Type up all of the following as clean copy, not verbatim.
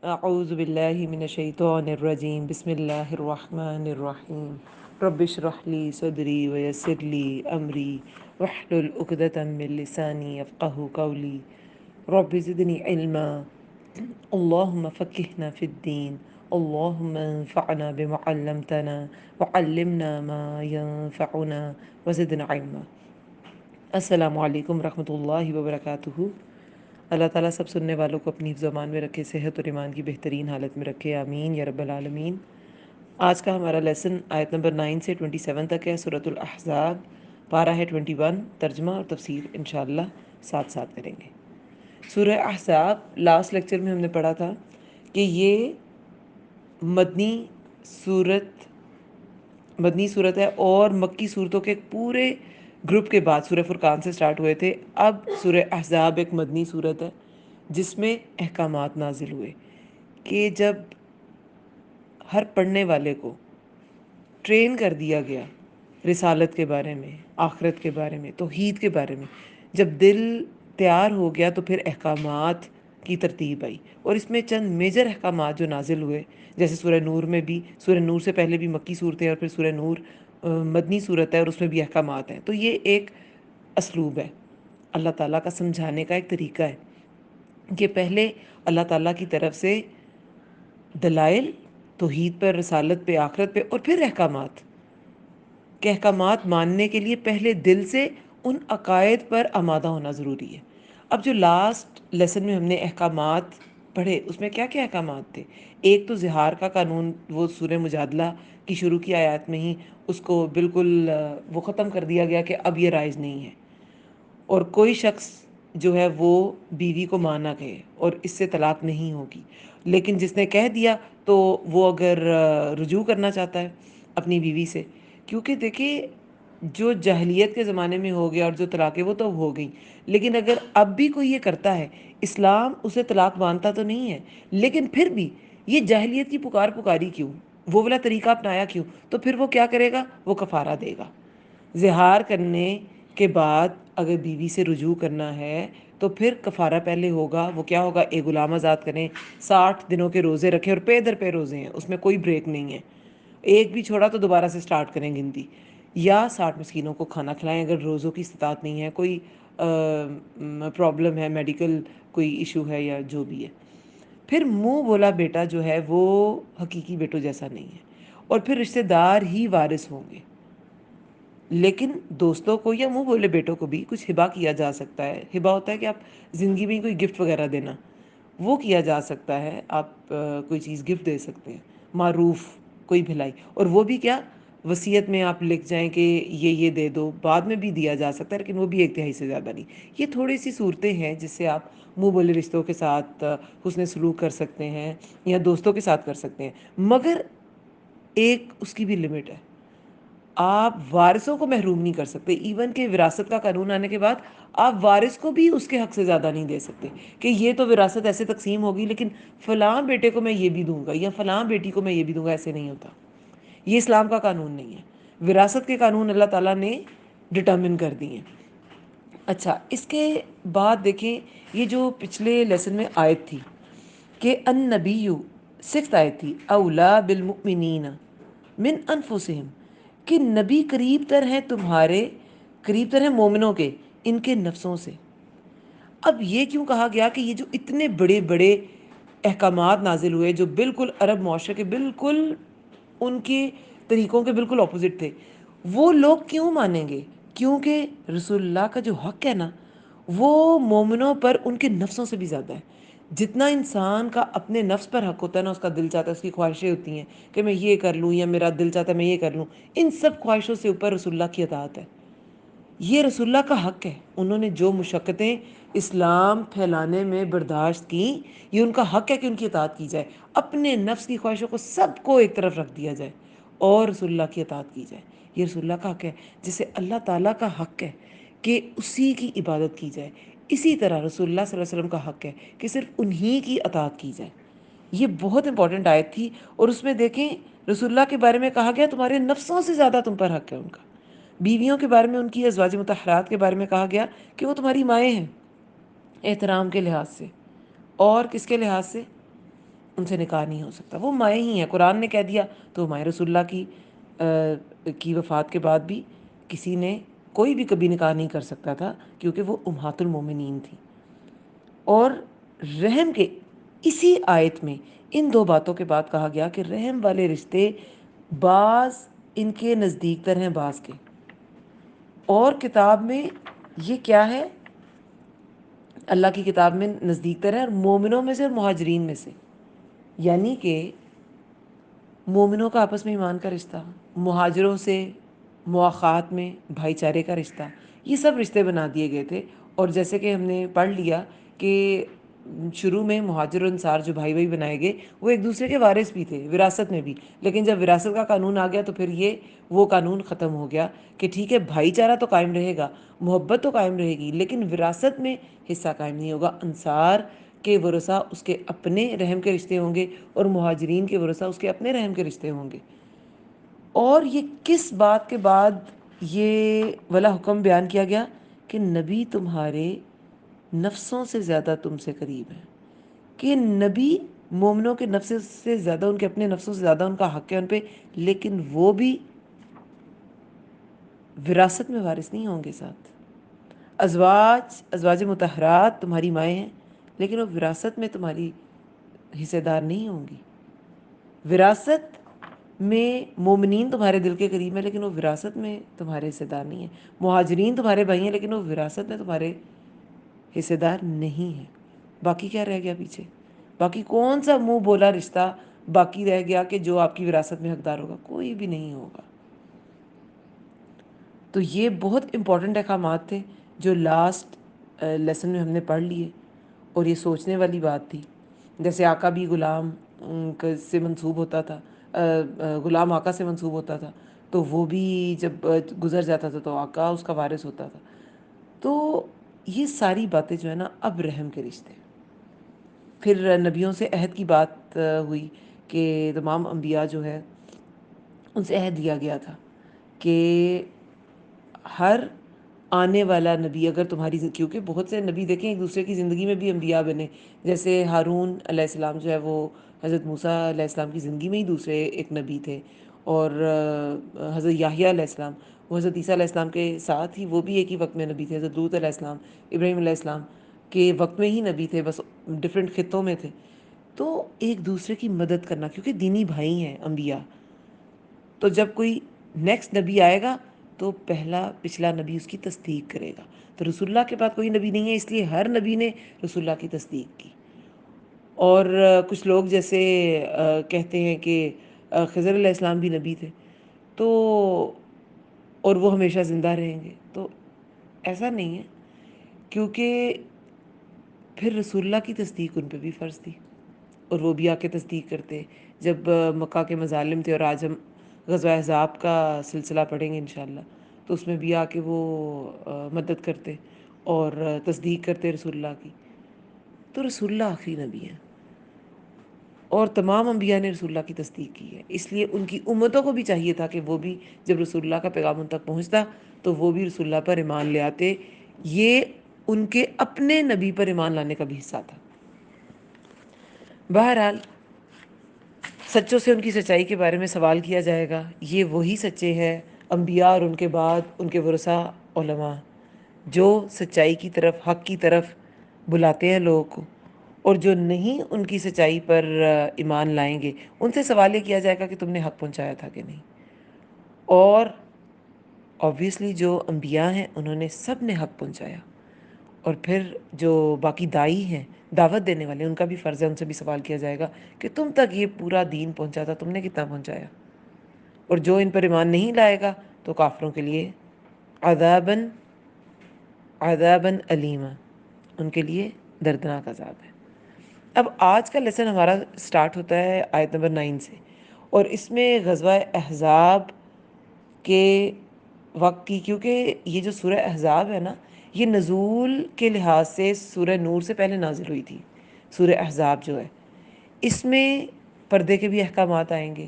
اعوذ باللہ من الشیطان الرجیم بسم اللہ الرحمن الرحیم رب اشرح لی صدری ویسر لی امری واحلل عقدۃ من لسانی یفقہوا قولی رب زدنی علما اللہم فقہنا فی الدین اللہم انفعنا بما علمتنا وعلمنا ما ينفعنا وزدنا علما۔ السلام علیکم ورحمۃ اللہ وبرکاتہ۔ اللہ تعالیٰ سب سننے والوں کو اپنی حفظ و امان میں رکھے، صحت اور ایمان کی بہترین حالت میں رکھے، آمین یا رب العالمین۔ آج کا ہمارا لیسن آیت نمبر 9 سے 27 تک ہے، سورۃ الاحزاب، پارہ ہے 21۔ ترجمہ اور تفسیر انشاءاللہ ساتھ ساتھ کریں گے۔ سورہ احزاب لاسٹ لیکچر میں ہم نے پڑھا تھا کہ یہ مدنی صورت ہے اور مکی صورتوں کے پورے گروپ کے بعد سورہ فرقان سے سٹارٹ ہوئے تھے۔ اب سورہ احزاب ایک مدنی صورت ہے جس میں احکامات نازل ہوئے کہ جب ہر پڑھنے والے کو ٹرین کر دیا گیا رسالت کے بارے میں، آخرت کے بارے میں، توحید کے بارے میں، جب دل تیار ہو گیا تو پھر احکامات کی ترتیب آئی، اور اس میں چند میجر احکامات جو نازل ہوئے، جیسے سورہ نور میں بھی، سورہ نور سے پہلے بھی مکی صورت ہے اور پھر سورہ نور مدنی صورت ہے اور اس میں بھی احکامات ہیں۔ تو یہ ایک اسلوب ہے، اللہ تعالیٰ کا سمجھانے کا ایک طریقہ ہے کہ پہلے اللہ تعالیٰ کی طرف سے دلائل توحید پر، رسالت پہ، آخرت پہ، اور پھر احکامات کہ احکامات ماننے کے لیے پہلے دل سے ان عقائد پر آمادہ ہونا ضروری ہے۔ اب جو لاسٹ لیسن میں ہم نے احکامات پڑھے اس میں کیا کیا احکامات تھے؟ ایک تو زہار کا قانون، وہ سورہ مجادلہ کی شروع کی آیات میں ہی اس کو بالکل وہ ختم کر دیا گیا کہ اب یہ رائج نہیں ہے، اور کوئی شخص جو ہے وہ بیوی کو ماں نہ کہے اور اس سے طلاق نہیں ہوگی، لیکن جس نے کہہ دیا تو وہ اگر رجوع کرنا چاہتا ہے اپنی بیوی سے، کیونکہ دیکھیے جو جاہلیت کے زمانے میں ہو گیا اور جو طلاقیں وہ تو ہو گئی، لیکن اگر اب بھی کوئی یہ کرتا ہے، اسلام اسے طلاق مانتا تو نہیں ہے، لیکن پھر بھی یہ جاہلیت کی پکاری کیوں، وہ والا طریقہ اپنایا کیوں؟ تو پھر وہ کیا کرے گا؟ وہ کفارہ دے گا۔ زہار کرنے کے بعد اگر بیوی سے رجوع کرنا ہے تو پھر کفارہ پہلے ہوگا، وہ کیا ہوگا؟ ایک غلام آزاد کریں، 60 دنوں کے روزے رکھیں، اور پے در پے روزے ہیں، اس میں کوئی بریک نہیں ہے، ایک بھی چھوڑا تو دوبارہ سے سٹارٹ کریں گنتی، یا 60 مسکینوں کو کھانا کھلائیں اگر روزوں کی استطاعت نہیں ہے، کوئی پرابلم ہے، میڈیکل کوئی ایشو ہے یا جو بھی ہے۔ پھر منہ بولا بیٹا جو ہے وہ حقیقی بیٹوں جیسا نہیں ہے، اور پھر رشتہ دار ہی وارث ہوں گے، لیکن دوستوں کو یا منہ بولے بیٹوں کو بھی کچھ ہبہ کیا جا سکتا ہے۔ ہبہ ہوتا ہے کہ آپ زندگی میں کوئی گفٹ وغیرہ دینا، وہ کیا جا سکتا ہے، آپ کوئی چیز گفٹ دے سکتے ہیں، معروف کوئی بھلائی، اور وہ بھی کیا؟ وصیت میں آپ لکھ جائیں کہ یہ دے دو، بعد میں بھی دیا جا سکتا ہے، لیکن وہ بھی ایک تہائی سے زیادہ نہیں۔ یہ تھوڑی سی صورتیں ہیں جس سے آپ منہ بولے رشتوں کے ساتھ حسن سلوک کر سکتے ہیں یا دوستوں کے ساتھ کر سکتے ہیں، مگر ایک اس کی بھی لمٹ ہے، آپ وارثوں کو محروم نہیں کر سکتے، ایون کہ وراثت کا قانون آنے کے بعد آپ وارث کو بھی اس کے حق سے زیادہ نہیں دے سکتے کہ یہ تو وراثت ایسے تقسیم ہوگی لیکن فلاں بیٹے کو میں یہ بھی دوں گا یا فلاں بیٹی کو میں یہ بھی دوں گا، ایسے نہیں ہوتا، یہ اسلام کا قانون نہیں ہے، وراثت کے قانون اللہ تعالیٰ نے ڈٹرمن کر دی ہیں۔ اچھا، اس کے بعد دیکھیں یہ جو پچھلے لیسن میں آیت تھی کہ النبی، 6 آیت تھی، اولا بالمؤمنین من انفسہم، کہ نبی قریب تر ہیں تمہارے، قریب تر ہیں مومنوں کے ان کے نفسوں سے۔ اب یہ کیوں کہا گیا کہ یہ جو اتنے بڑے بڑے احکامات نازل ہوئے جو بالکل عرب معاشرے کے بالکل ان کے طریقوں کے بالکل اپوزٹ تھے، وہ لوگ کیوں مانیں گے؟ کیونکہ رسول اللہ کا جو حق ہے نا وہ مومنوں پر ان کے نفسوں سے بھی زیادہ ہے۔ جتنا انسان کا اپنے نفس پر حق ہوتا ہے نا، اس کا دل چاہتا ہے، اس کی خواہشیں ہوتی ہیں کہ میں یہ کر لوں یا میرا دل چاہتا ہے میں یہ کر لوں، ان سب خواہشوں سے اوپر رسول اللہ کی اطاعت ہے۔ یہ رسول اللہ کا حق ہے، انہوں نے جو مشقتیں اسلام پھیلانے میں برداشت کی، یہ ان کا حق ہے کہ ان کی اطاعت کی جائے، اپنے نفس کی خواہشوں کو سب کو ایک طرف رکھ دیا جائے اور رسول اللہ کی اطاعت کی جائے۔ یہ رسول اللہ کا حق ہے، جسے اللہ تعالیٰ کا حق ہے کہ اسی کی عبادت کی جائے، اسی طرح رسول اللہ صلی اللہ علیہ وسلم کا حق ہے کہ صرف انہی کی اطاعت کی جائے۔ یہ بہت امپورٹنٹ آیت تھی، اور اس میں دیکھیں رسول اللہ کے بارے میں کہا گیا تمہارے نفسوں سے زیادہ تم پر حق ہے ان کا۔ بیویوں کے بارے میں، ان کی ازواج مطہرات کے بارے میں کہا گیا کہ وہ تمہاری مائیں ہیں احترام کے لحاظ سے، اور کس کے لحاظ سے؟ ان سے نکاح نہیں ہو سکتا، وہ مائیں ہی ہیں. قرآن نے کہہ دیا تو مائیں رسول اللہ کی وفات کے بعد بھی کسی نے کوئی بھی کبھی نکاح نہیں کر سکتا تھا، کیونکہ وہ امہات المومنین تھی. اور رحم کے اسی آیت میں ان دو باتوں کے بعد کہا گیا کہ رحم والے رشتے بعض ان کے نزدیک تر ہیں بعض کے. اور کتاب میں یہ کیا ہے؟ اللہ کی کتاب میں نزدیک تر ہے، اور مومنوں میں سے اور مہاجرین میں سے، یعنی کہ مومنوں کا آپس میں ایمان کا رشتہ، مہاجروں سے مواخات میں بھائی چارے کا رشتہ، یہ سب رشتے بنا دیے گئے تھے. اور جیسے کہ ہم نے پڑھ لیا کہ شروع میں مہاجر و انصار جو بھائی بھائی بنائے گئے وہ ایک دوسرے کے وارث بھی تھے وراثت میں بھی، لیکن جب وراثت کا قانون آ گیا تو پھر وہ قانون ختم ہو گیا کہ ٹھیک ہے بھائی چارہ تو قائم رہے گا، محبت تو قائم رہے گی، لیکن وراثت میں حصہ قائم نہیں ہوگا. انصار کے ورثہ اس کے اپنے رحم کے رشتے ہوں گے اور مہاجرین کے ورثہ اس کے اپنے رحم کے رشتے ہوں گے. اور یہ کس بات کے بعد یہ والا حکم بیان کیا گیا کہ نبی تمہارے نفسوں سے زیادہ تم سے قریب ہیں، کہ نبی مومنوں کے نفس سے زیادہ، ان کے اپنے نفسوں سے زیادہ ان کا حق ہے ان پہ، لیکن وہ بھی وراثت میں وارث نہیں ہوں گے. ساتھ ازواج مطہرات تمہاری مائیں ہیں، لیکن وہ وراثت میں تمہاری حصے دار نہیں ہوں گی. وراثت میں مومنین تمہارے دل کے قریب ہیں، لیکن وہ وراثت میں تمہارے حصے دار نہیں ہیں. مہاجرین تمہارے بھائی ہیں، لیکن وہ وراثت میں تمہارے حصے دار نہیں ہیں. باقی کیا رہ گیا پیچھے؟ باقی کون سا منہ بولا رشتہ باقی رہ گیا کہ جو آپ کی وراثت میں حقدار ہوگا؟ کوئی بھی نہیں ہوگا. تو یہ بہت امپورٹنٹ احکامات تھے جو لاسٹ لیسن میں ہم نے پڑھ لیے، اور یہ سوچنے والی بات تھی. جیسے آقا بھی غلام سے منسوب ہوتا تھا، غلام آقا سے منسوب ہوتا تھا، تو وہ بھی جب گزر جاتا تھا تو آقا اس کا وارث ہوتا تھا. تو یہ ساری باتیں جو ہے نا اب رحم کے رشتے. پھر نبیوں سے عہد کی بات ہوئی کہ تمام انبیاء جو ہے ان سے عہد دیا گیا تھا کہ ہر آنے والا نبی اگر تمہاری کیونکہ بہت سے نبی دیکھیں ایک دوسرے کی زندگی میں بھی انبیاء بنے، جیسے ہارون علیہ السلام جو ہے وہ حضرت موسیٰ علیہ السلام کی زندگی میں ہی دوسرے ایک نبی تھے. اور حضرت یحییٰ علیہ السلام وہ حضرت عیسیٰ علیہ السلام کے ساتھ ہی وہ بھی ایک ہی وقت میں نبی تھے. حضرت لوط علیہ السلام ابراہیم علیہ السلام کے وقت میں ہی نبی تھے، بس ڈفرینٹ خطوں میں تھے. تو ایک دوسرے کی مدد کرنا، کیونکہ دینی بھائی ہیں انبیاء، تو جب کوئی نیکسٹ نبی آئے گا تو پہلا پچھلا نبی اس کی تصدیق کرے گا. تو رسول اللہ کے بعد کوئی نبی نہیں ہے، اس لیے ہر نبی نے رسول اللہ کی تصدیق کی. اور کچھ لوگ جیسے کہتے ہیں کہ خضر علیہ السلام بھی نبی تھے تو اور وہ ہمیشہ زندہ رہیں گے، تو ایسا نہیں ہے، کیونکہ پھر رسول اللہ کی تصدیق ان پہ بھی فرض تھی، اور وہ بھی آ کے تصدیق کرتے. جب مکہ کے مظالم تھے، اور آج ہم غزوہ احزاب کا سلسلہ پڑھیں گے انشاءاللہ، تو اس میں بھی آ کے وہ مدد کرتے اور تصدیق کرتے رسول اللہ کی. تو رسول اللہ آخری نبی ہیں، اور تمام انبیاء نے رسول اللہ کی تصدیق کی ہے. اس لیے ان کی امتوں کو بھی چاہیے تھا کہ وہ بھی جب رسول اللہ کا پیغام ان تک پہنچتا تو وہ بھی رسول اللہ پر ایمان لے آتے. یہ ان کے اپنے نبی پر ایمان لانے کا بھی حصہ تھا. بہرحال سچوں سے ان کی سچائی کے بارے میں سوال کیا جائے گا. یہ وہی سچے ہیں انبیاء اور ان کے بعد ان کے ورثہ علماء، جو سچائی کی طرف، حق کی طرف بلاتے ہیں لوگوں کو، اور جو نہیں ان کی سچائی پر ایمان لائیں گے ان سے سوال یہ کیا جائے گا کہ تم نے حق پہنچایا تھا کہ نہیں. اور اوبویسلی جو انبیاء ہیں انہوں نے سب نے حق پہنچایا، اور پھر جو باقی داعی ہیں، دعوت دینے والے، ان کا بھی فرض ہے، ان سے بھی سوال کیا جائے گا کہ تم تک یہ پورا دین پہنچا تھا، تم نے کتنا پہنچایا. اور جو ان پر ایمان نہیں لائے گا تو کافروں کے لیے عذاباً علیما، ان کے لیے دردناک عذاب ہے. اب آج کا لیسن ہمارا سٹارٹ ہوتا ہے آیت نمبر 9 سے، اور اس میں غزوہ احزاب کے وقت کی، کیونکہ یہ جو سورہ احزاب ہے نا یہ نزول کے لحاظ سے سورہ نور سے پہلے نازل ہوئی تھی. سورہ احزاب جو ہے اس میں پردے کے بھی احکامات آئیں گے،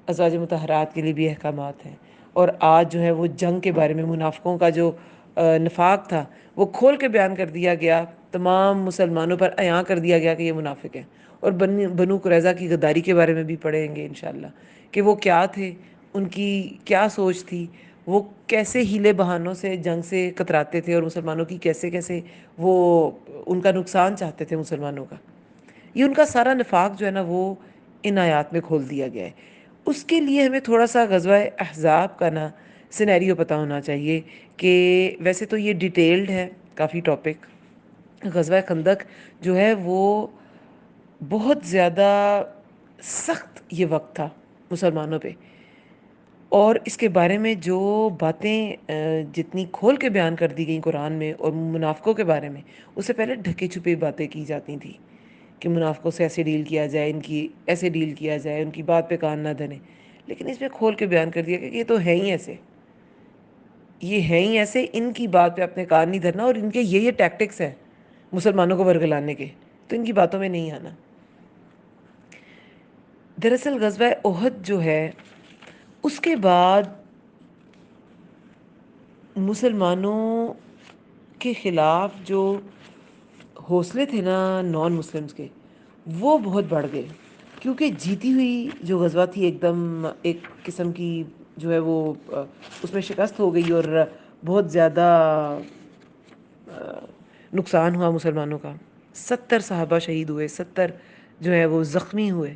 ازواج مطہرات کے لیے بھی احکامات ہیں، اور آج جو ہے وہ جنگ کے بارے میں منافقوں کا جو نفاق تھا وہ کھول کے بیان کر دیا گیا، تمام مسلمانوں پر عیاں کر دیا گیا کہ یہ منافق ہیں. اور بنو قریظہ کی غداری کے بارے میں بھی پڑھیں گے انشاءاللہ کہ وہ کیا تھے، ان کی کیا سوچ تھی، وہ کیسے ہیلے بہانوں سے جنگ سے کتراتے تھے اور مسلمانوں کی کیسے کیسے وہ ان کا نقصان چاہتے تھے مسلمانوں کا. یہ ان کا سارا نفاق جو ہے نا وہ ان آیات میں کھول دیا گیا ہے. اس کے لیے ہمیں تھوڑا سا غزوہ احزاب کا نا سینیریو پتہ ہونا چاہیے کہ ویسے تو یہ ڈیٹیلڈ ہے کافی ٹاپک. غزوہ خندق جو ہے وہ بہت زیادہ سخت یہ وقت تھا مسلمانوں پہ، اور اس کے بارے میں جو باتیں جتنی کھول کے بیان کر دی گئیں قرآن میں اور منافقوں کے بارے میں، اس سے پہلے ڈھکے چھپے باتیں کی جاتی تھیں کہ منافقوں سے ایسے ڈیل کیا جائے، ان کی ایسے ڈیل کیا جائے، ان کی بات پہ کان نہ دھریں. لیکن اس میں کھول کے بیان کر دیا کہ یہ تو ہے ہی ایسے، یہ ہے ہی ایسے، ان کی بات پہ اپنے کان نہیں دھرنا، اور ان کے یہ ٹیکٹکس ہیں مسلمانوں کو ورگلانے کے، تو ان کی باتوں میں نہیں آنا. دراصل غزوہ احد جو ہے اس کے بعد مسلمانوں کے خلاف جو حوصلے تھے نا نان مسلمز کے، وہ بہت بڑھ گئے، کیونکہ جیتی ہوئی جو غزوہ تھی ایک دم ایک قسم کی جو ہے وہ اس میں شکست ہو گئی، اور بہت زیادہ نقصان ہوا مسلمانوں کا. 70 صحابہ شہید ہوئے، 70 جو ہے وہ زخمی ہوئے.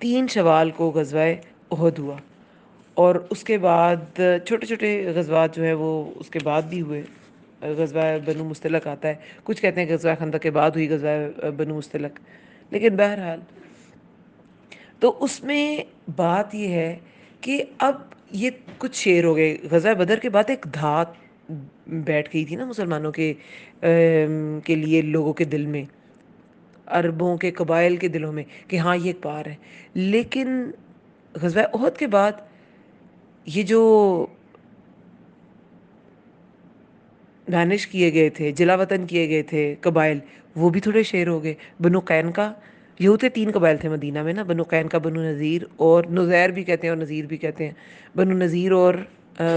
3 شوال کو غزوہ احد ہوا، اور اس کے بعد چھوٹے چھوٹے غزوات جو ہیں وہ اس کے بعد بھی ہوئے. غزوہ بنو مستلق آتا ہے، کچھ کہتے ہیں غزوہ خندق کے بعد ہوئی غزوہ بنو مستلق، لیکن بہرحال تو اس میں بات یہ ہے کہ اب یہ کچھ شیر ہو گئے. غزوہ بدر کے بعد ایک دھات بیٹھ گئی تھی نا مسلمانوں کے لیے، لوگوں کے دل میں، عربوں کے قبائل کے دلوں میں، کہ ہاں یہ ایک پار ہے. لیکن غزوہ احد کے بعد یہ جو دانش کیے گئے تھے، جلا وطن کیے گئے تھے قبائل، وہ بھی تھوڑے شیر ہو گئے. بنو قینقاع، یہ ہوتے 3 قبائل تھے مدینہ میں نا، بنو قینقاع، بنو نذیر، اور نذیر بھی کہتے ہیں اور نذیر بھی کہتے ہیں، بنو نذیر اور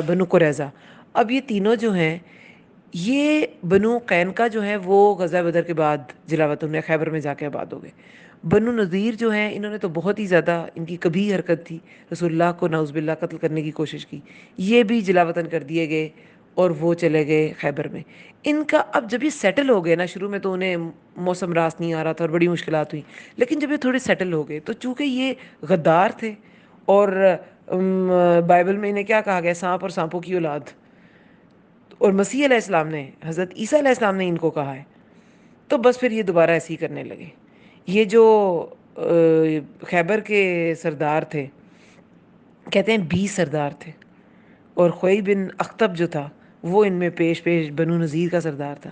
بنو قریظہ. اب یہ تینوں جو ہیں، یہ بنو قینقاع جو ہیں وہ غزوہ بدر کے بعد جلا وطن میں خیبر میں جا کے آباد ہو گئے. بنو نذیر جو ہیں انہوں نے تو بہت ہی زیادہ، ان کی کبھی حرکت تھی، رسول اللہ کو نعوذ باللہ قتل کرنے کی کوشش کی، یہ بھی جلا وطن کر دیے گئے اور وہ چلے گئے خیبر میں. ان کا اب جب یہ سیٹل ہو گئے نا، شروع میں تو انہیں موسم راس نہیں آ رہا تھا اور بڑی مشکلات ہوئی، لیکن جب یہ تھوڑے سیٹل ہو گئے تو چونکہ یہ غدار تھے، اور بائبل میں انہیں کیا کہا گیا، سانپ اور سانپوں کی اولاد، اور مسیح علیہ السلام نے، حضرت عیسیٰ علیہ السلام نے ان کو کہا ہے، تو بس پھر یہ دوبارہ ایسے ہی کرنے لگے. یہ جو خیبر کے سردار تھے، کہتے ہیں 20 سردار تھے، اور خوئی بن اختب جو تھا وہ ان میں پیش بنو نذیر کا سردار تھا.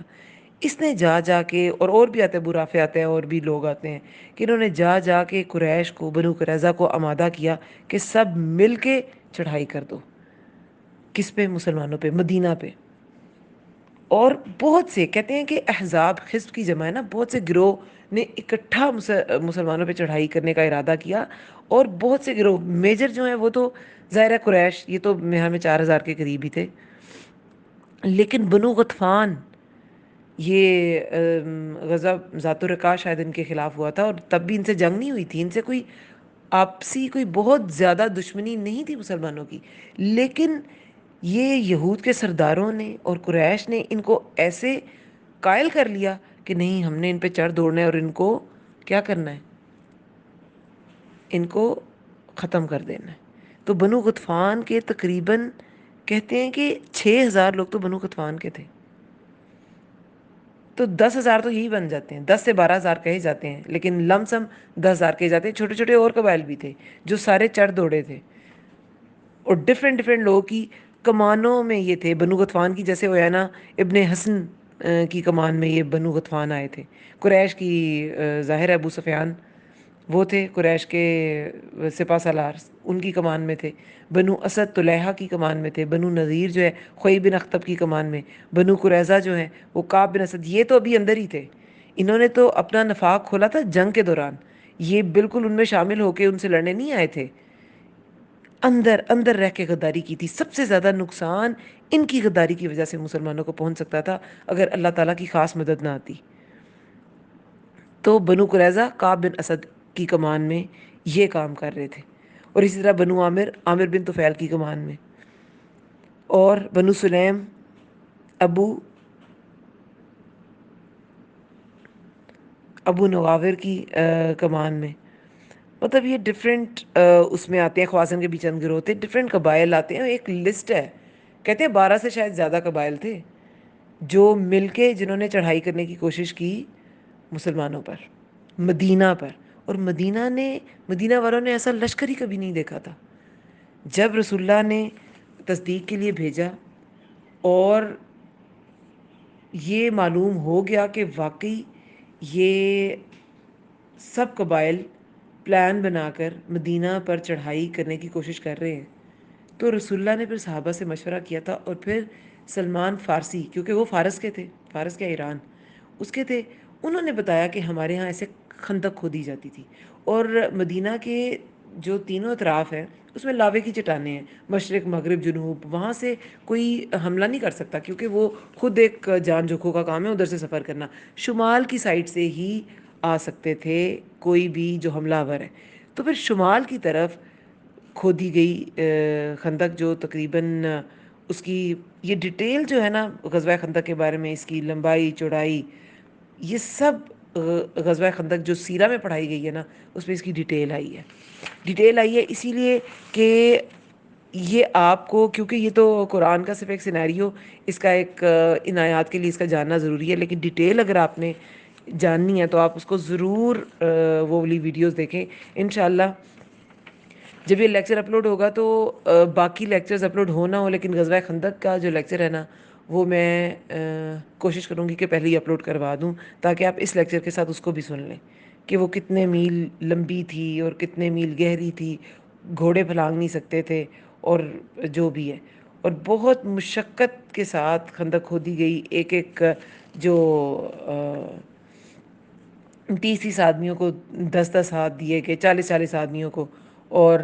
اس نے جا کے، اور بھی آتے ہیں، برافے آتے ہیں اور بھی لوگ آتے ہیں، کہ انہوں نے جا کے قریش کو، بنو قریظہ کو آمادہ کیا کہ سب مل کے چڑھائی کر دو. کس پہ؟ مسلمانوں پہ، مدینہ پہ. اور بہت سے کہتے ہیں کہ احزاب، حزب کی جمع ہے نا، بہت سے گروہ نے اکٹھا مسلمانوں پہ چڑھائی کرنے کا ارادہ کیا، اور بہت سے گروہ میجر جو ہیں وہ تو ظاہر ہے قریش، یہ تو میرا میں 4000 کے قریب ہی تھے. لیکن بنو غطفان، یہ غزوہ ذات الرقاع شاید ان کے خلاف ہوا تھا، اور تب بھی ان سے جنگ نہیں ہوئی تھی، ان سے کوئی آپسی کوئی بہت زیادہ دشمنی نہیں تھی مسلمانوں کی. لیکن یہ یہود کے سرداروں نے اور قریش نے ان کو ایسے قائل کر لیا کہ نہیں، ہم نے ان پہ چڑھ دوڑنا ہے اور ان کو کیا کرنا ہے، ان کو ختم کر دینا ہے. تو بنو غطفان کے تقریباً کہتے ہیں کہ 6000 لوگ تو بنو غطفان کے تھے. تو 10,000 تو یہی بن جاتے ہیں، 10 سے 12,000 کہے جاتے ہیں، لیکن لم سم 10,000 کہے جاتے ہیں. چھوٹے چھوٹے اور قبائل بھی تھے جو سارے چڑھ دوڑے تھے، اور ڈفرینٹ لوگوں کی کمانوں میں یہ تھے. بنو غطفان کی جیسے ہویا نا، ابن حسن کی کمان میں یہ بنو غطفان آئے تھے. قریش کی ظاہر ابو سفیان وہ تھے قریش کے سپہ سالار، ان کی کمان میں تھے. بنو اسد طلیحہ کی کمان میں تھے. بنو نذیر جو ہے خوئی بن اختب کی کمان میں. بنو قریظہ جو ہے وہ کعب بن اسد، یہ تو ابھی اندر ہی تھے، انہوں نے تو اپنا نفاق کھولا تھا جنگ کے دوران. یہ بالکل ان میں شامل ہو کے ان سے لڑنے نہیں آئے تھے، اندر اندر رہ کے غداری کی تھی. سب سے زیادہ نقصان ان کی غداری کی وجہ سے مسلمانوں کو پہنچ سکتا تھا اگر اللہ تعالیٰ کی خاص مدد نہ آتی. تو بنو قریظہ کعب بن اسد کی کمان میں یہ کام کر رہے تھے، اور اسی طرح بنو عامر بن طفیل کی کمان میں، اور بنو سلیم ابو نواور کی کمان میں. مطلب یہ ڈفرینٹ اس میں آتے ہیں، خوازن کے بھی چند گروہ تھے، ڈفرینٹ قبائل آتے ہیں. ایک لسٹ ہے، کہتے ہیں 12 سے شاید زیادہ قبائل تھے جو مل کے جنہوں نے چڑھائی کرنے کی کوشش کی مسلمانوں پر، مدینہ پر. اور مدینہ والوں نے ایسا لشکر ہی کبھی نہیں دیکھا تھا. جب رسول اللہ نے تصدیق کے لیے بھیجا اور یہ معلوم ہو گیا کہ واقعی یہ سب قبائل پلان بنا کر مدینہ پر چڑھائی کرنے کی کوشش کر رہے ہیں، تو رسول اللہ نے پھر صحابہ سے مشورہ کیا تھا. اور پھر سلمان فارسی، کیونکہ وہ فارس کے تھے، فارس کے ایران اس کے تھے، انہوں نے بتایا کہ ہمارے ہاں ایسے خندق کھودی جاتی تھی، اور مدینہ کے جو تینوں اطراف ہیں اس میں لاوے کی چٹانیں ہیں، مشرق مغرب جنوب، وہاں سے کوئی حملہ نہیں کر سکتا کیونکہ وہ خود ایک جان جوکھوں کا کام ہے ادھر سے سفر کرنا. شمال کی سائڈ سے ہی آ سکتے تھے کوئی بھی جو حملہ آور ہے. تو پھر شمال کی طرف کھودی گئی خندق، جو تقریباً اس کی یہ ڈیٹیل جو ہے نا غزوہ خندق کے بارے میں، اس کی لمبائی چوڑائی، یہ سب غزوہ خندق جو سیرہ میں پڑھائی گئی ہے نا اس میں اس کی ڈیٹیل آئی ہے. اسی لیے کہ یہ آپ کو، کیونکہ یہ تو قرآن کا صرف ایک سینیریو، اس کا ایک ان آیات کے لیے اس کا جاننا ضروری ہے، لیکن ڈیٹیل اگر آپ نے جاننی ہے تو آپ اس کو ضرور وہ والی ویڈیوز دیکھیں. انشاءاللہ جب یہ لیکچر اپلوڈ ہوگا تو باقی لیکچرز اپلوڈ ہونا ہو، لیکن غزوہ خندق کا جو لیکچر ہے نا وہ میں کوشش کروں گی کہ پہلے ہی اپلوڈ کروا دوں، تاکہ آپ اس لیکچر کے ساتھ اس کو بھی سن لیں کہ وہ کتنے میل لمبی تھی اور کتنے میل گہری تھی، گھوڑے پھلانگ نہیں سکتے تھے، اور جو بھی ہے. اور بہت مشقت کے ساتھ خندق کھودی گئی، ایک ایک جو 30 آدمیوں کو 10 ہاتھ دیے گئے، 40 آدمیوں کو. اور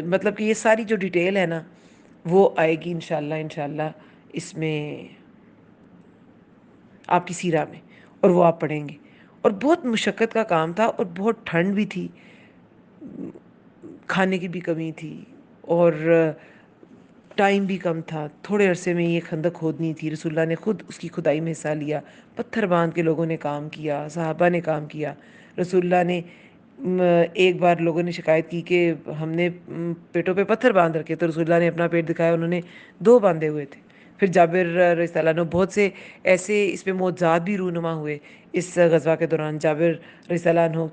مطلب کہ یہ ساری جو ڈیٹیل ہے نا وہ آئے گی انشاءاللہ اس میں آپ کی سیرہ میں، اور وہ آپ پڑھیں گے. اور بہت مشقت کا کام تھا، اور بہت ٹھنڈ بھی تھی، کھانے کی بھی کمی تھی، اور ٹائم بھی کم تھا. تھوڑے عرصے میں یہ خندق کھودنی تھی. رسول اللہ نے خود اس کی کھدائی میں حصہ لیا، پتھر باندھ کے لوگوں نے کام کیا، صحابہ نے کام کیا. رسول اللہ نے ایک بار لوگوں نے شکایت کی کہ ہم نے پیٹوں پہ پتھر باندھ رکھے، تو رسول اللہ نے اپنا پیٹ دکھایا، انہوں نے 2 باندھے ہوئے تھے. پھر جابر رضی اللہ عنہ، بہت سے ایسے اس میں معجزات بھی رونما ہوئے اس غزوہ کے دوران. جابر رضی اللہ عنہ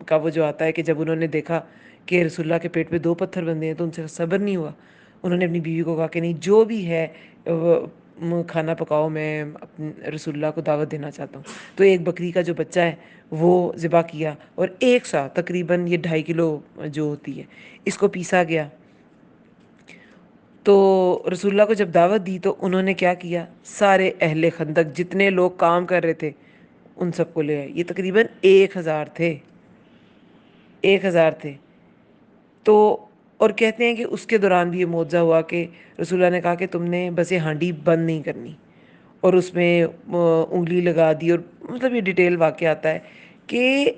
کا وہ جو آتا ہے کہ جب انہوں نے دیکھا کہ رسول اللہ کے پیٹ پہ 2 پتھر بندھے ہیں تو ان سے صبر نہیں ہوا. انہوں نے اپنی بیوی کو کہا کہ نہیں، جو بھی ہے کھانا پکاؤ، میں رسول اللہ کو دعوت دینا چاہتا ہوں. تو ایک بکری کا جو بچہ ہے وہ ذبح کیا، اور ایک سا تقریباً یہ 2.5 کلو جو ہوتی ہے اس کو پیسا گیا. تو رسول اللہ کو جب دعوت دی تو انہوں نے کیا کیا، سارے اہل خندق جتنے لوگ کام کر رہے تھے ان سب کو لے آئے. یہ تقریباً 1000 تھے، 1000 تھے. تو اور کہتے ہیں کہ اس کے دوران بھی یہ معجزہ ہوا کہ رسول اللہ نے کہا کہ تم نے بس یہ ہانڈی بند نہیں کرنی، اور اس میں انگلی لگا دی. اور مطلب یہ ڈیٹیل واقعہ آتا ہے کہ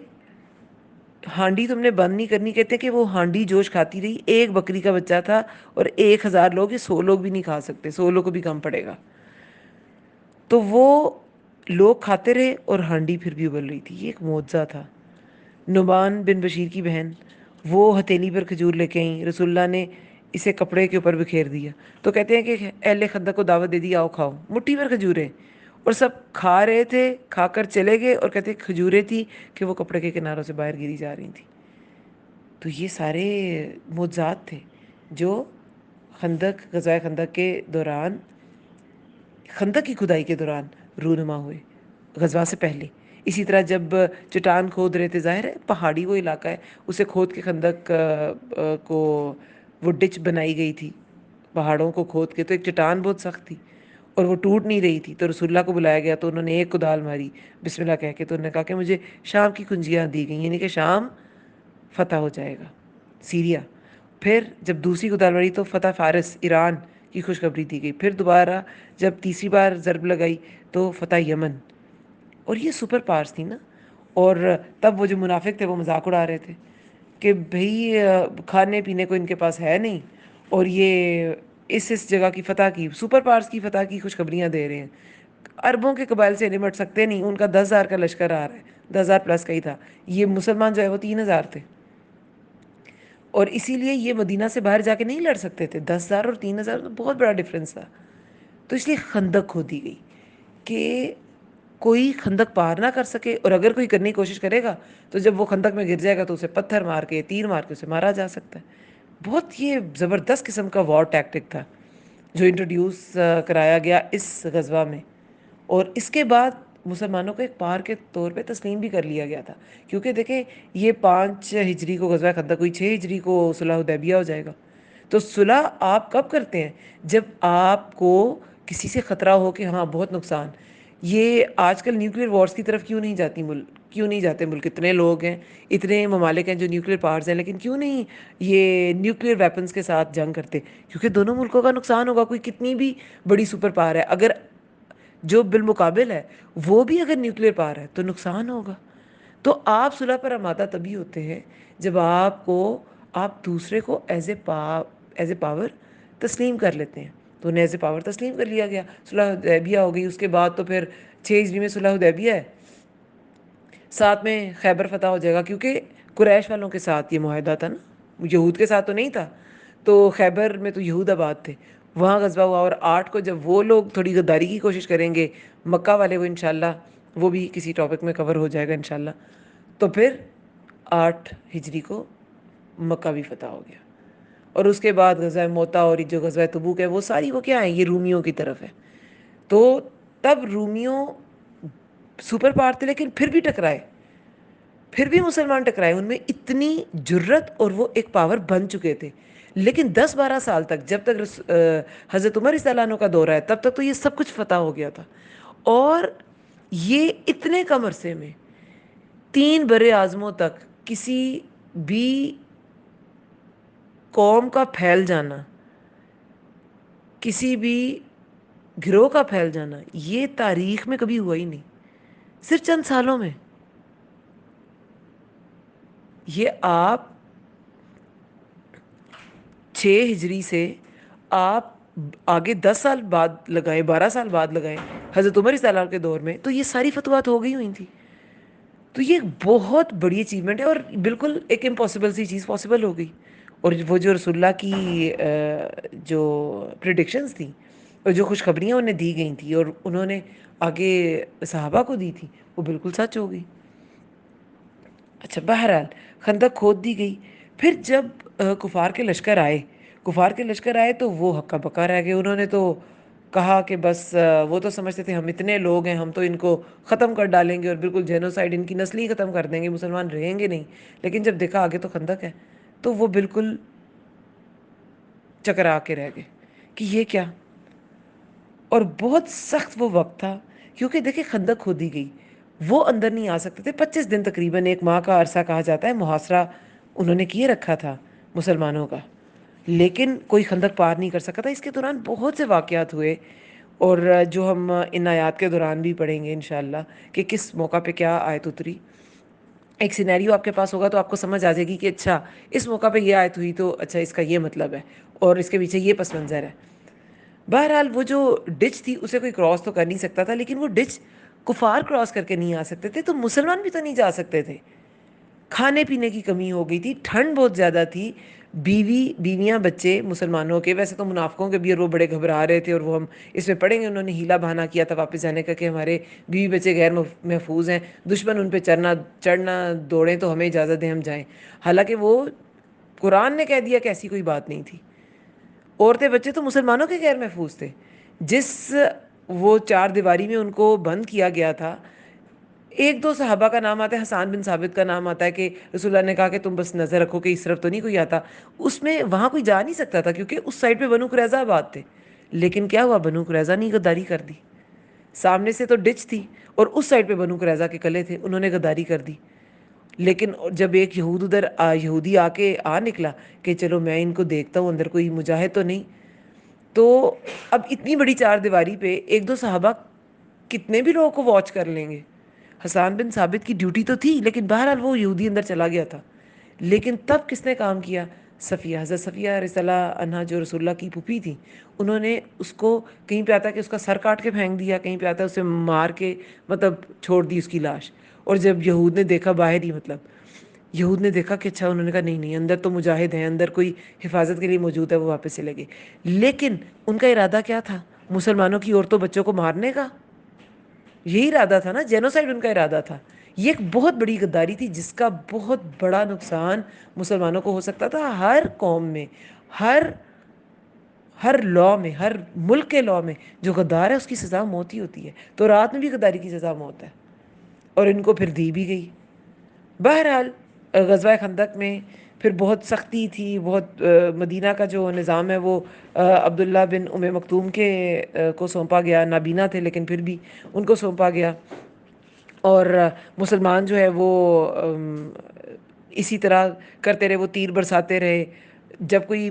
ہانڈی تم نے بند نہیں کرنی. کہتے ہیں کہ وہ ہانڈی جوش کھاتی رہی، ایک بکری کا بچہ تھا اور 1000 لوگ، یہ 100 لوگ بھی نہیں کھا سکتے، 100 لوگ کو بھی کم پڑے گا. تو وہ لوگ کھاتے رہے اور ہانڈی پھر بھی ابل رہی تھی. یہ ایک معجزہ تھا. نعمان بن بشیر کی بہن، وہ ہتھیلی پر کھجور لے کے آئیں، رسول اللہ نے اسے کپڑے کے اوپر بکھیر دیا. تو کہتے ہیں کہ اہل خندق کو دعوت دے دی، آؤ کھاؤ. مٹھی بھر کھجوریں، اور سب کھا رہے تھے، کھا کر چلے گئے. اور کہتے ہیں کھجوریں تھیں کہ وہ کپڑے کے کناروں سے باہر گری جا رہی تھیں. تو یہ سارے معجزات تھے جو غزوہ خندق کے دوران، خندق کی کھدائی کے دوران رونما ہوئے، غزوہ سے پہلے. اسی طرح جب چٹان کھود رہے تھے، ظاہر ہے پہاڑی وہ علاقہ ہے، اسے کھود کے خندق کو وہ ڈچ بنائی گئی تھی پہاڑوں کو کھود کے. تو ایک چٹان بہت سخت تھی اور وہ ٹوٹ نہیں رہی تھی. تو رسول اللہ کو بلایا گیا تو انہوں نے ایک کدال ماری بسم اللہ کہہ کے. تو انہوں نے کہا کہ مجھے شام کی کنجیاں دی گئیں، یعنی کہ شام فتح ہو جائے گا، سیریا. پھر جب دوسری کدال ماری تو فتح فارس، ایران کی خوشخبری دی گئی. پھر دوبارہ جب تیسری بار ضرب لگائی تو فتح یمن. اور یہ سپر پاورز تھی نا. اور تب وہ جو منافق تھے وہ مذاق اڑا رہے تھے کہ بھئی کھانے پینے کو ان کے پاس ہے نہیں, اور یہ اس جگہ کی فتح کی, سپر پاورز کی فتح کی خوشخبریاں دے رہے ہیں. اربوں کے قبائل سے نمٹ سکتے نہیں, ان کا 10,000 کا لشکر آ رہا ہے, 10,000 پلس کا ہی تھا. یہ مسلمان جو ہے وہ 3,000 تھے, اور اسی لیے یہ مدینہ سے باہر جا کے نہیں لڑ سکتے تھے. 10,000 اور 3,000 تو بہت بڑا ڈفرینس تھا. تو اس لیے خندق کھودی گئی کہ کوئی خندق پار نہ کر سکے, اور اگر کوئی کرنے کی کوشش کرے گا تو جب وہ خندق میں گر جائے گا تو اسے پتھر مار کے, تیر مار کے اسے مارا جا سکتا ہے. بہت یہ زبردست قسم کا وار ٹیکٹک تھا جو انٹروڈیوس کرایا گیا اس غزوہ میں. اور اس کے بعد مسلمانوں کو ایک پار کے طور پہ تسلیم بھی کر لیا گیا تھا, کیونکہ دیکھیں یہ 5 ہجری کو غزوہ خندق ہوئی, 6 ہجری کو صلح حدیبیہ ہو جائے گا. تو صلح آپ کب کرتے ہیں؟ جب آپ کو کسی سے خطرہ ہو کہ ہاں بہت نقصان. یہ آج کل نیوکلیر وارز کی طرف کیوں نہیں جاتی ملک, کیوں نہیں جاتے ملک؟ اتنے لوگ ہیں, اتنے ممالک ہیں جو نیوکلیر پاورز ہیں, لیکن کیوں نہیں یہ نیوکلیر ویپنز کے ساتھ جنگ کرتے؟ کیونکہ دونوں ملکوں کا نقصان ہوگا. کوئی کتنی بھی بڑی سپر پاور ہے, اگر جو بالمقابل ہے وہ بھی اگر نیوکلیر پاور ہے تو نقصان ہوگا. تو آپ صلح پر آمادہ تبھی ہوتے ہیں جب آپ دوسرے کو ایز اے پاور تسلیم کر لیتے ہیں. تو انہیں ایز اے پاور تسلیم کر لیا گیا, صلح حدیبیہ ہو گئی. اس کے بعد تو پھر 6 ہجری میں صلح حدیبیہ ہے, ساتھ میں خیبر فتح ہو جائے گا, کیونکہ قریش والوں کے ساتھ یہ معاہدہ تھا نا, یہود کے ساتھ تو نہیں تھا. تو خیبر میں تو یہود آباد تھے, وہاں غزوہ ہوا. اور 8 کو جب وہ لوگ تھوڑی غداری کی کوشش کریں گے, مکہ والے, وہ انشاءاللہ وہ بھی کسی ٹاپک میں کور ہو جائے گا انشاءاللہ. تو پھر 8 ہجری کو مکہ بھی فتح ہو گیا. اور اس کے بعد غزوہ موتا اور جو غزوہ تبوک ہے وہ ساری وہ کیا ہیں, یہ رومیوں کی طرف ہے. تو تب رومیوں سپر پاور تھے لیکن پھر بھی ٹکرائے, پھر بھی مسلمان ٹکرائے. ان میں اتنی جرت, اور وہ ایک پاور بن چکے تھے. لیکن 10-12 سال تک, جب تک حضرت عمر رضی اللہ عنہ کا دور ہے, تب تک تو یہ سب کچھ فتح ہو گیا تھا. اور یہ اتنے کم عرصے میں 3 بر اعظموں تک کسی بھی قوم کا پھیل جانا, کسی بھی گروہ کا پھیل جانا, یہ تاریخ میں کبھی ہوا ہی نہیں, صرف چند سالوں میں. یہ آپ 6 ہجری سے آپ آگے 10 سال بعد لگائیں, 12 سال بعد لگائیں حضرت عمر رضی اللہ عنہ کے دور میں, تو یہ ساری فتوحات ہو گئی ہوئی تھی. تو یہ بہت بڑی اچیومنٹ ہے, اور بالکل ایک امپاسبل سی چیز پاسبل ہو گئی. اور وہ جو رسول اللہ کی جو پریڈکشنز تھیں, اور جو خوشخبریاں انہیں دی گئی تھیں اور انہوں نے آگے صحابہ کو دی تھی, وہ بالکل سچ ہو گئی. اچھا, بہرحال خندق کھود دی گئی. پھر جب کفار کے لشکر آئے تو وہ ہکا بکا رہ گئے. انہوں نے تو کہا کہ بس وہ تو سمجھتے تھے ہم اتنے لوگ ہیں, ہم تو ان کو ختم کر ڈالیں گے, اور بالکل جینوسائیڈ, ان کی نسل ہی ختم کر دیں گے, مسلمان رہیں گے نہیں. لیکن جب دیکھا آگے تو خندق ہے, تو وہ بالکل چکرا کے رہ گئے کہ یہ کیا. اور بہت سخت وہ وقت تھا, کیونکہ دیکھیں خندق کھودی گئی, وہ اندر نہیں آ سکتے تھے. 25 دن تقریباً 1 ماہ کا عرصہ کہا جاتا ہے محاصرہ انہوں نے کیے رکھا تھا مسلمانوں کا, لیکن کوئی خندق پار نہیں کر سکا تھا. اس کے دوران بہت سے واقعات ہوئے, اور جو ہم ان آیات کے دوران بھی پڑھیں گے انشاءاللہ کہ کس موقع پہ کیا آیت اتری. ایک سینیریو آپ کے پاس ہوگا تو آپ کو سمجھ آ جائے گی کہ اچھا اس موقع پہ یہ آیت ہوئی, تو اچھا اس کا یہ مطلب ہے, اور اس کے پیچھے یہ پس منظر ہے. بہرحال وہ جو ڈچ تھی اسے کوئی کراس تو کر نہیں سکتا تھا, لیکن وہ ڈچ کفار کراس کر کے نہیں آ سکتے تھے, تو مسلمان بھی تو نہیں جا سکتے تھے. کھانے پینے کی کمی ہو گئی تھی, ٹھنڈ بہت زیادہ تھی, بیویاں بچے مسلمانوں کے, ویسے تو منافقوں کے بھی, اور وہ بڑے گھبرا رہے تھے. اور وہ ہم اس میں پڑھیں گے, انہوں نے ہیلا بہانا کیا تھا واپس جانے کا کہ ہمارے بیوی بچے غیر محفوظ ہیں, دشمن ان پہ چڑھنا دوڑیں تو ہمیں اجازت دیں ہم جائیں. حالانکہ وہ قرآن نے کہہ دیا کہ ایسی کوئی بات نہیں تھی. عورتیں بچے تو مسلمانوں کے غیر محفوظ تھے. جس وہ 4 دیواری میں ان کو بند کیا گیا تھا, 1-2 صحابہ کا نام آتا ہے, حسان بن ثابت کا نام آتا ہے کہ رسول اللہ نے کہا کہ تم بس نظر رکھو کہ اس طرف تو نہیں کوئی آتا. اس میں وہاں کوئی جا نہیں سکتا تھا, کیونکہ اس سائڈ پہ بنو قریظہ آباد تھے. لیکن کیا ہوا, بنو قریظہ نے غداری کر دی. سامنے سے تو ڈچ تھی, اور اس سائڈ پہ بنو قریظہ کے قلعے تھے, انہوں نے غداری کر دی. لیکن جب ایک یہودی آ کے نکلا کہ چلو میں ان کو دیکھتا ہوں اندر کوئی مجاہد تو نہیں, تو اب اتنی بڑی 4 دیواری پہ 1-2 صحابہ کتنے بھی لوگوں کو واچ کر لیں گے. حسان بن ثابت کی ڈیوٹی تو تھی، لیکن بہرحال وہ یہودی اندر چلا گیا تھا. لیکن تب کس نے کام کیا؟ صفیہ، حضرت صفیہ رضی اللہ عنہا جو رسول اللہ کی پھوپھی تھی، انہوں نے اس کو، کہیں پہ آتا ہے کہ اس کا سر کاٹ کے پھینک دیا، کہیں پہ آتا ہے اسے مار کے مطلب چھوڑ دی اس کی لاش. اور جب یہود نے دیکھا باہر ہی، مطلب یہود نے دیکھا کہ اچھا، انہوں نے کہا نہیں نہیں، اندر تو مجاہد ہیں، اندر کوئی حفاظت کے لیے موجود ہے، وہ واپس چلے گئے. لیکن ان کا ارادہ کیا تھا؟ مسلمانوں کی عورتوں بچوں کو مارنے کا. یہی ارادہ تھا نا، جینوسائیڈ ان کا ارادہ تھا. یہ ایک بہت بڑی غداری تھی جس کا بہت بڑا نقصان مسلمانوں کو ہو سکتا تھا. ہر قوم میں، ہر لا میں، ہر ملک کے لا میں جو غدار ہے اس کی سزا موت ہی ہوتی ہے. تو رات میں بھی غداری کی سزا موت ہے، اور ان کو پھر دی بھی گئی. بہرحال غزوہ خندق میں پھر بہت سختی تھی، بہت مدینہ کا جو نظام ہے وہ عبداللہ بن ام مکتوم کے کو سونپا گیا. نابینا تھے لیکن پھر بھی ان کو سونپا گیا. اور مسلمان جو ہے وہ اسی طرح کرتے رہے، وہ تیر برساتے رہے. جب کوئی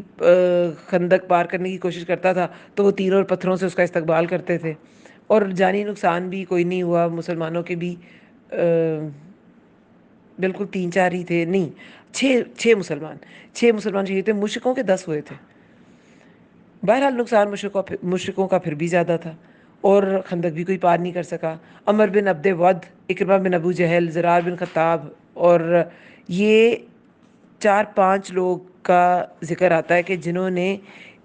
خندق پار کرنے کی کوشش کرتا تھا تو وہ تیروں اور پتھروں سے اس کا استقبال کرتے تھے. اور جانی نقصان بھی کوئی نہیں ہوا مسلمانوں کے بھی. بالکل 3-4 ہی تھے، نہیں 6 مسلمان شہید تھے، مشرکوں کے 10 ہوئے تھے. بہرحال نقصان مشرکوں کا پھر بھی زیادہ تھا، اور خندق بھی کوئی پار نہیں کر سکا. عمر بن عبد ود، اکرمہ بن ابو جہل، زرار بن خطاب، اور یہ 4-5 لوگ کا ذکر آتا ہے کہ جنہوں نے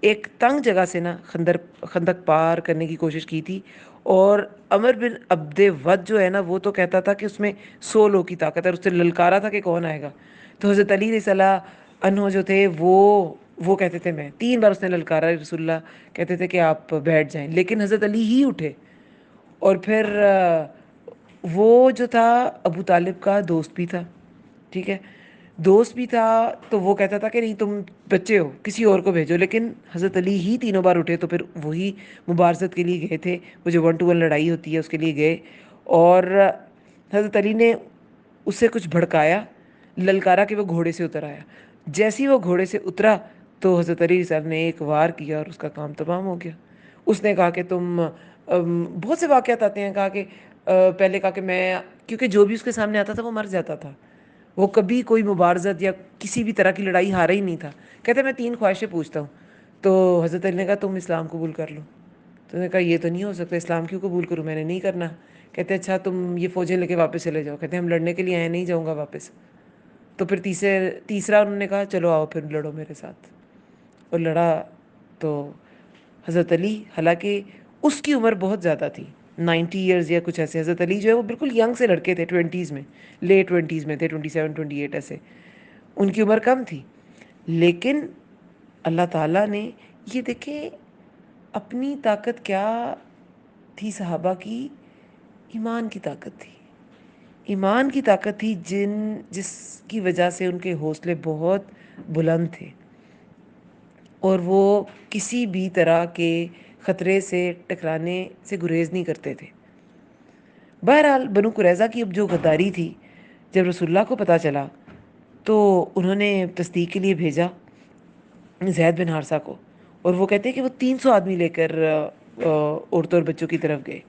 ایک تنگ جگہ سے نا خندق پار کرنے کی کوشش کی تھی. اور عمر بن عبد ود جو ہے نا، وہ تو کہتا تھا کہ اس میں 100 لوگ کی طاقت ہے، اس سے للکارا تھا کہ کون آئے گا. تو حضرت علی رضی اللہ عنہ جو تھے وہ کہتے تھے میں 3 بار اس نے للکارا، رسول اللہ کہتے تھے کہ آپ بیٹھ جائیں، لیکن حضرت علی ہی اٹھے. اور پھر وہ جو تھا ابو طالب کا دوست بھی تھا، ٹھیک ہے، دوست بھی تھا. تو وہ کہتا تھا کہ نہیں تم بچے ہو، کسی اور کو بھیجو. لیکن حضرت علی ہی 3 بار اٹھے. تو پھر وہی مبارزت کے لیے گئے تھے، وہ جو 1 to 1 لڑائی ہوتی ہے اس کے لیے گئے. اور حضرت علی نے اس سے کچھ بھڑکایا، للکارا کہ وہ گھوڑے سے اتر آیا. جیسے ہی وہ گھوڑے سے اترا تو حضرت علی صاحب نے ایک وار کیا اور اس کا کام تمام ہو گیا. اس نے کہا کہ تم، بہت سے واقعات آتے ہیں، کہا کہ پہلے کہا کہ میں، کیونکہ جو بھی اس کے سامنے آتا تھا وہ مر جاتا تھا، وہ کبھی کوئی مبارزت یا کسی بھی طرح کی لڑائی ہارا ہی نہیں تھا. کہتے میں 3 خواہشیں پوچھتا ہوں. تو حضرت علی نے کہا تم اسلام قبول کر لو. تو انہوں نے کہا یہ تو نہیں ہو سکتا، اسلام کیوں قبول کروں، میں نے نہیں کرنا. کہتے اچھا تم یہ فوجیں لے کے واپس چلے جاؤ. کہتے ہم لڑنے کے لیے آئے، نہیں جاؤں گا واپس. تو پھر تیسرا انہوں نے کہا چلو آؤ پھر لڑو میرے ساتھ. اور لڑا. تو حضرت علی، حالانکہ اس کی عمر بہت زیادہ تھی، 90 ایئرز یا کچھ ایسے. حضرت علی جو ہے وہ بالکل ینگ سے لڑکے تھے، 20s میں، لیٹ 20s میں تھے، 27-28 ایسے. ان کی عمر کم تھی. لیکن اللہ تعالیٰ نے، یہ دیکھیں اپنی طاقت کیا تھی صحابہ کی، ایمان کی طاقت تھی. ایمان کی طاقت تھی جس کی وجہ سے ان کے حوصلے بہت بلند تھے، اور وہ کسی بھی طرح کے خطرے سے ٹکرانے سے گریز نہیں کرتے تھے. بہرحال بنو قریظہ کی اب جو غداری تھی، جب رسول اللہ کو پتہ چلا تو انہوں نے تصدیق کے لیے بھیجا زید بن حارثہ کو. اور وہ کہتے ہیں کہ وہ 300 آدمی لے کر عورتوں اور بچوں کی طرف گئے.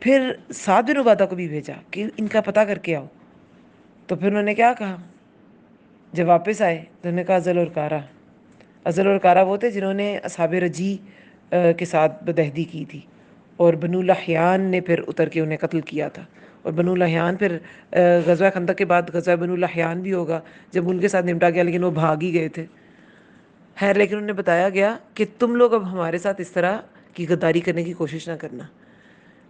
پھر سعد بن عبادہ کو بھی بھیجا کہ ان کا پتہ کر کے آؤ. تو پھر انہوں نے کیا کہا جب واپس آئے؟ تو انہوں نے کہا ازل اور کارا. ازل اور کارا وہ تھے جنہوں نے اصحاب رجی کے ساتھ بدہدی کی تھی، اور بنو لحیان نے پھر اتر کے انہیں قتل کیا تھا. اور بنو لحیان پھر غزوہ خندق کے بعد غزوہ بنو لحیان بھی ہوگا جب ان کے ساتھ نمٹا گیا، لیکن وہ بھاگ ہی گئے تھے. خیر، لیکن انہیں بتایا گیا کہ تم لوگ اب ہمارے ساتھ اس طرح کی غداری کرنے کی کوشش نہ کرنا.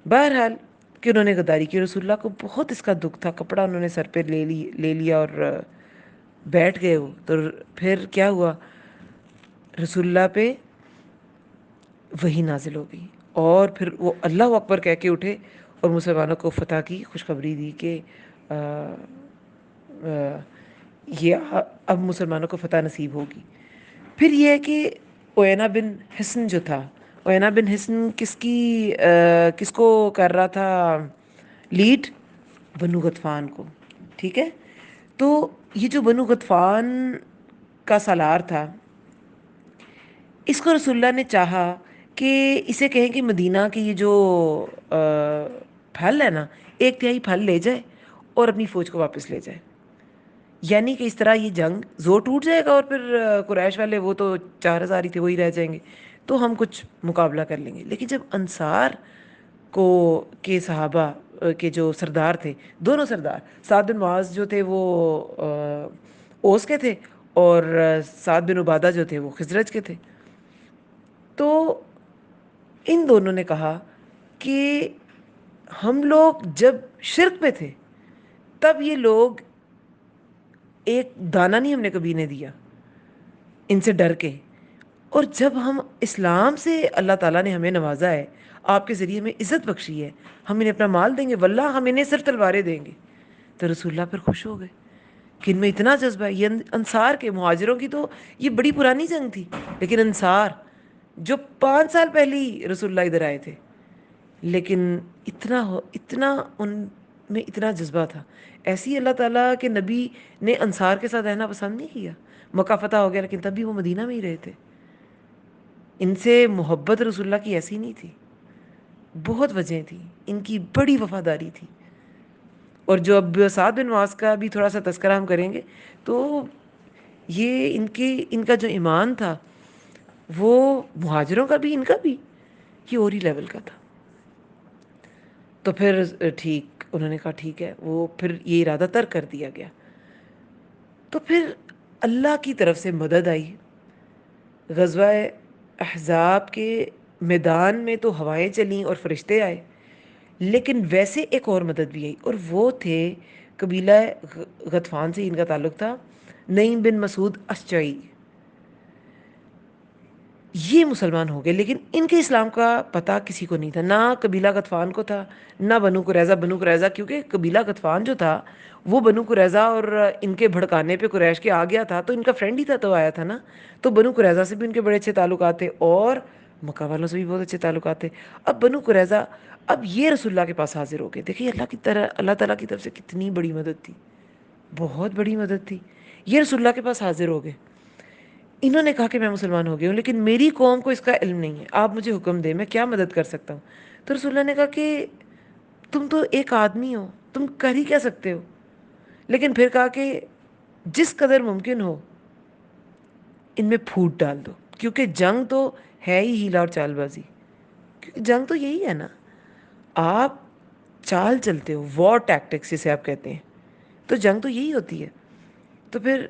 بہرحال کہ انہوں نے غداری کی. رسول اللہ کو بہت اس کا دکھ تھا، کپڑا انہوں نے سر پہ لے لیا اور بیٹھ گئے وہ. تو پھر کیا ہوا، رسول اللہ پہ وحی نازل ہو گئی، اور پھر وہ اللہ اکبر کہہ کے اٹھے اور مسلمانوں کو فتح کی خوشخبری دی کہ یہ اب مسلمانوں کو فتح نصیب ہوگی. پھر یہ ہے کہ عیینہ بن حصن جو تھا، عیینہ بن حصن کس کو کر رہا تھا لیڈ؟ بنو غطفان کو. ٹھیک ہے، تو یہ جو بنو غطفان کا سالار تھا، اس کو رسول اللہ نے چاہا کہ اسے کہیں کہ مدینہ کی یہ جو پھل ہے نا، 1/3 پھل لے جائے اور اپنی فوج کو واپس لے جائے. یعنی کہ اس طرح یہ جنگ زور ٹوٹ جائے گا اور پھر قریش والے وہ تو 4,000 ہی تھے وہی رہ جائیں گے، تو ہم کچھ مقابلہ کر لیں گے. لیکن جب انصار کو کے صحابہ کے جو سردار تھے، دونوں سردار، سعد بن معاذ جو تھے وہ اوس کے تھے، اور سعد بن عبادہ جو تھے وہ خزرج کے تھے، تو ان دونوں نے کہا کہ ہم لوگ جب شرک پہ تھے تب یہ لوگ ایک دانہ نہیں ہم نے کبھی نے دیا ان سے ڈر کے، اور جب ہم اسلام سے اللہ تعالیٰ نے ہمیں نوازا ہے، آپ کے ذریعے ہمیں عزت بخشی ہے، ہم انہیں اپنا مال دیں گے، واللہ ہم انہیں صرف تلواریں دیں گے. تو رسول اللہ پھر خوش ہو گئے کہ ان میں اتنا جذبہ ہے. یہ انصار کے مہاجروں کی تو یہ بڑی پرانی جنگ تھی، لیکن انصار جو 5 سال پہلے ہی رسول اللہ ادھر آئے تھے، لیکن اتنا ان میں اتنا جذبہ تھا. ایسے ہی اللہ تعالیٰ کے نبی نے انصار کے ساتھ رہنا پسند نہیں کیا. مکہ فتح ہو گیا لیکن تب بھی وہ مدینہ میں ہی رہے تھے. ان سے محبت رسول اللہ کی ایسی نہیں تھی، بہت وجہیں تھیں، ان کی بڑی وفاداری تھی. اور جو اب سعد بن معاذ کا بھی تھوڑا سا تذکرہ ہم کریں گے تو یہ ان کا جو ایمان تھا وہ مہاجروں کا بھی ان کا بھی یہ اور ہی لیول کا تھا. تو پھر ٹھیک انہوں نے کہا ٹھیک ہے، وہ پھر یہ ارادہ ترک کر دیا گیا. تو پھر اللہ کی طرف سے مدد آئی. غزوہ احزاب کے میدان میں تو ہوائیں چلیں اور فرشتے آئے، لیکن ویسے ایک اور مدد بھی آئی، اور وہ تھے قبیلہ غطفان سے ان کا تعلق تھا، نعیم بن مسعود اشجعی. یہ مسلمان ہو گئے، لیکن ان کے اسلام کا پتہ کسی کو نہیں تھا، نہ قبیلہ غطفان کو تھا نہ بنو قریظہ، کیونکہ قبیلہ غطفان جو تھا وہ بنو قریظہ اور ان کے بھڑکانے پہ قریش کے آ گیا تھا، تو ان کا فرینڈ ہی تھا تو آیا تھا نا. تو بنو قریظہ سے بھی ان کے بڑے اچھے تعلقات تھے اور مکہ والوں سے بھی بہت اچھے تعلقات تھے. اب بنو قریظہ، اب یہ رسول اللہ کے پاس حاضر ہو گئے. دیکھیے اللہ تعالیٰ کی طرف سے کتنی بڑی مدد تھی، بہت بڑی مدد تھی. یہ رسول اللہ کے پاس حاضر ہو گئے. انہوں نے کہا کہ میں مسلمان ہو گیا ہوں لیکن میری قوم کو اس کا علم نہیں ہے، آپ مجھے حکم دیں میں کیا مدد کر سکتا ہوں. تو رسول اللہ نے کہا کہ تم تو ایک آدمی ہو، تم کر ہی کیا سکتے ہو. لیکن پھر کہا کہ جس قدر ممکن ہو ان میں پھوٹ ڈال دو، کیونکہ جنگ تو ہے ہی ہیلا اور چال بازی. کیونکہ جنگ تو یہی ہے نا، آپ چال چلتے ہو، وار ٹیکٹکس جسے آپ کہتے ہیں، تو جنگ تو یہی ہوتی ہے. تو پھر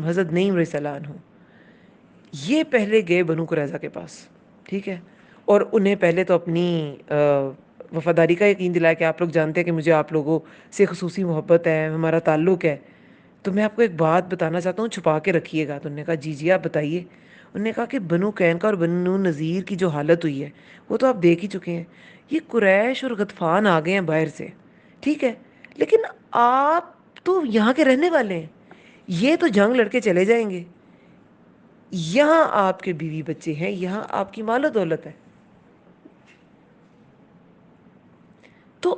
حضرت نعیم رضی اللہ عنہ یہ پہلے گئے بنو قریظہ کے پاس، ٹھیک ہے، اور انہیں پہلے تو اپنی وفاداری کا یقین دلایا کہ آپ لوگ جانتے ہیں کہ مجھے آپ لوگوں سے خصوصی محبت ہے، ہمارا تعلق ہے، تو میں آپ کو ایک بات بتانا چاہتا ہوں، چھپا کے رکھیے گا. تو انہوں نے کہا جی آپ بتائیے. انہوں نے کہا کہ بنو قینقاع اور بنو نذیر کی جو حالت ہوئی ہے وہ تو آپ دیکھ ہی چکے ہیں. یہ قریش اور غطفان آ گئے ہیں باہر سے، ٹھیک ہے، لیکن آپ تو یہاں کے رہنے والے ہیں، یہ تو جنگ لڑ کے چلے جائیں گے، یہاں آپ کے بیوی بچے ہیں، یہاں آپ کی مال و دولت ہے. تو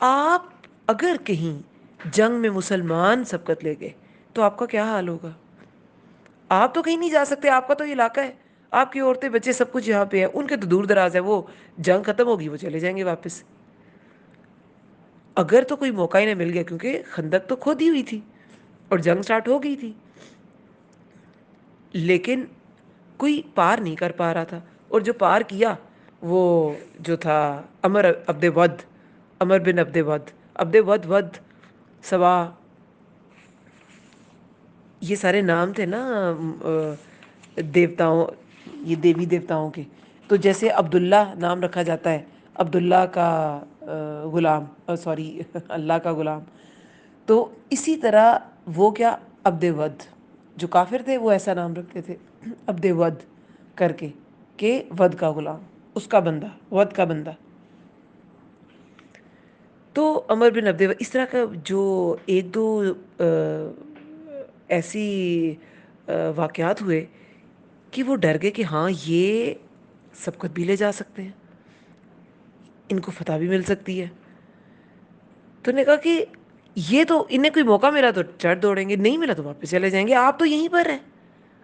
آپ اگر کہیں جنگ میں مسلمان سبقت لے گئے تو آپ کا کیا حال ہوگا. آپ تو کہیں نہیں جا سکتے، آپ کا تو یہ علاقہ ہے، آپ کی عورتیں بچے سب کچھ یہاں پہ ہے، ان کے تو دور دراز ہے، وہ جنگ ختم ہوگی وہ چلے جائیں گے واپس. اگر تو کوئی موقع ہی نہ مل گیا، کیونکہ خندق تو کھودی ہوئی تھی اور جنگ سٹارٹ ہو گئی تھی، لیکن کوئی پار نہیں کر پا رہا تھا. اور جو پار کیا وہ جو تھا عمر بن عبد ود سوا، یہ سارے نام تھے نا دیوتاؤں، یہ دیوی دیوتاؤں کے. تو جیسے عبداللہ نام رکھا جاتا ہے، عبداللہ کا غلام، سوری اللہ کا غلام، تو اسی طرح وہ کیا عبد ود، جو کافر تھے وہ ایسا نام رکھتے تھے عبد ود کر کے، کہ ود کا غلام، اس کا بندہ، ود کا بندہ. تو عمر بن عبد ود اس طرح کا جو ایک دو ایسی واقعات ہوئے کہ وہ ڈر گئے کہ ہاں یہ سبقت بھی لے جا سکتے ہیں، ان کو فتح بھی مل سکتی ہے. تو نے کہا کہ یہ تو انہیں کوئی موقع ملا تو چڑھ دوڑیں گے، نہیں ملا تو واپس چلے جائیں گے، آپ تو یہیں پر ہیں،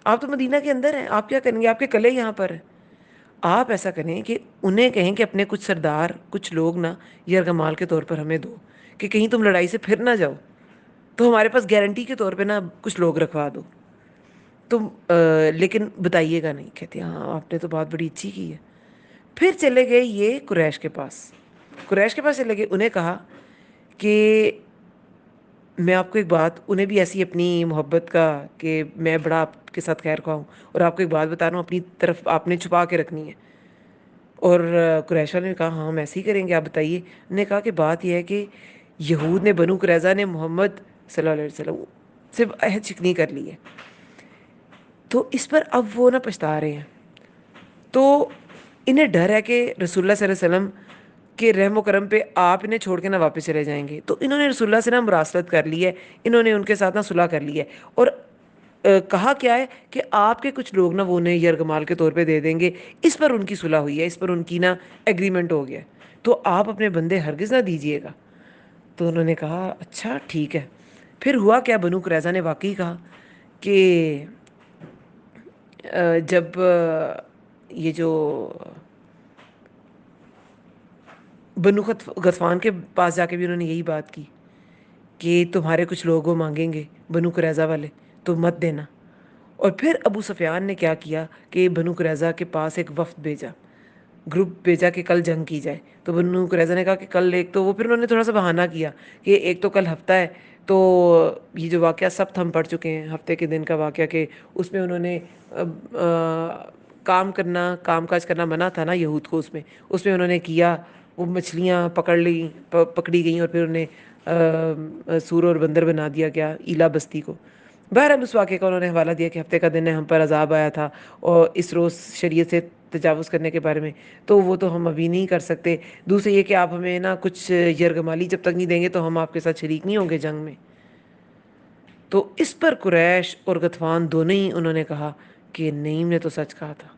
آپ تو مدینہ کے اندر ہیں، آپ کیا کریں گے، آپ کے قلعے یہاں پر ہیں. آپ ایسا کریں کہ انہیں کہیں کہ اپنے کچھ سردار کچھ لوگ نا یرغمال کے طور پر ہمیں دو، کہ کہیں تم لڑائی سے پھر نہ جاؤ، تو ہمارے پاس گارنٹی کے طور پہ نا کچھ لوگ رکھوا دو تم، لیکن بتائیے گا نہیں۔ کہتے ہیں ہاں آپ نے تو بات بڑی اچھی کی ہے۔ پھر چلے گئے یہ قریش کے پاس، قریش کے پاس چلے گئے، انہیں کہا کہ میں آپ کو ایک بات، انہیں بھی ایسی اپنی محبت کا کہ میں بڑا آپ کے ساتھ خیر خواہ ہوں، اور آپ کو ایک بات بتا رہا ہوں، اپنی طرف آپ نے چھپا کے رکھنی ہے۔ اور قریش والے نے کہا ہاں ہم ایسے ہی کریں گے، آپ بتائیے۔ انہوں نے کہا کہ بات یہ ہے کہ یہود نے، بنو قریظہ نے محمد صلی اللہ علیہ وسلم سے عہد شکنی کر لی ہے، تو اس پر اب وہ نہ پچھتا رہے ہیں، تو انہیں ڈر ہے کہ رسول اللہ صلی اللہ علیہ وسلم کے رحم و کرم پہ آپ انہیں چھوڑ کے نہ واپس چلے جائیں گے، تو انہوں نے رسول اللہ سے نا مراسلت کر لی ہے، انہوں نے ان کے ساتھ نا صلح کر لی ہے، اور کہا کیا ہے کہ آپ کے کچھ لوگ نا وہ انہیں یرغمال کے طور پہ دے دیں گے، اس پر ان کی صلح ہوئی ہے، اس پر ان کی نا ایگریمنٹ ہو گیا ہے، تو آپ اپنے بندے ہرگز نہ دیجیے گا۔ تو انہوں نے کہا اچھا ٹھیک ہے۔ پھر ہوا کیا، بنو قریظہ نے واقعی کہا کہ جب یہ جو بنو غطفان کے پاس جا کے بھی انہوں نے یہی بات کی کہ تمہارے کچھ لوگ وہ مانگیں گے بنو قریظہ والے، تو مت دینا۔ اور پھر ابو سفیان نے کیا کیا کہ بنو قریظہ کے پاس ایک وفد بھیجا، گروپ بھیجا کہ کل جنگ کی جائے۔ تو بنو قریظہ نے کہا کہ کل، ایک تو وہ پھر انہوں نے تھوڑا سا بہانہ کیا کہ ایک تو کل ہفتہ ہے، تو یہ جو واقعہ سب ہم پڑھ چکے ہیں، ہفتے کے دن کا واقعہ، کہ اس میں انہوں نے کام کرنا، کام کاج کرنا منع تھا نا یہود کو، اس میں انہوں نے کیا، وہ مچھلیاں پکڑی گئیں، اور پھر انہیں سور اور بندر بنا دیا گیا ایلا بستی کو۔ بہرحال اس واقعے کا انہوں نے حوالہ دیا کہ ہفتے کا دن ہے، ہم پر عذاب آیا تھا، اور اس روز شریعت سے تجاوز کرنے کے بارے میں، تو وہ تو ہم ابھی نہیں کر سکتے۔ دوسرے یہ کہ آپ ہمیں نا کچھ یرغمالی جب تک نہیں دیں گے تو ہم آپ کے ساتھ شریک نہیں ہوں گے جنگ میں۔ تو اس پر قریش اور غطفان دونوں ہی انہوں نے کہا کہ نعیم نے تو سچ کہا تھا،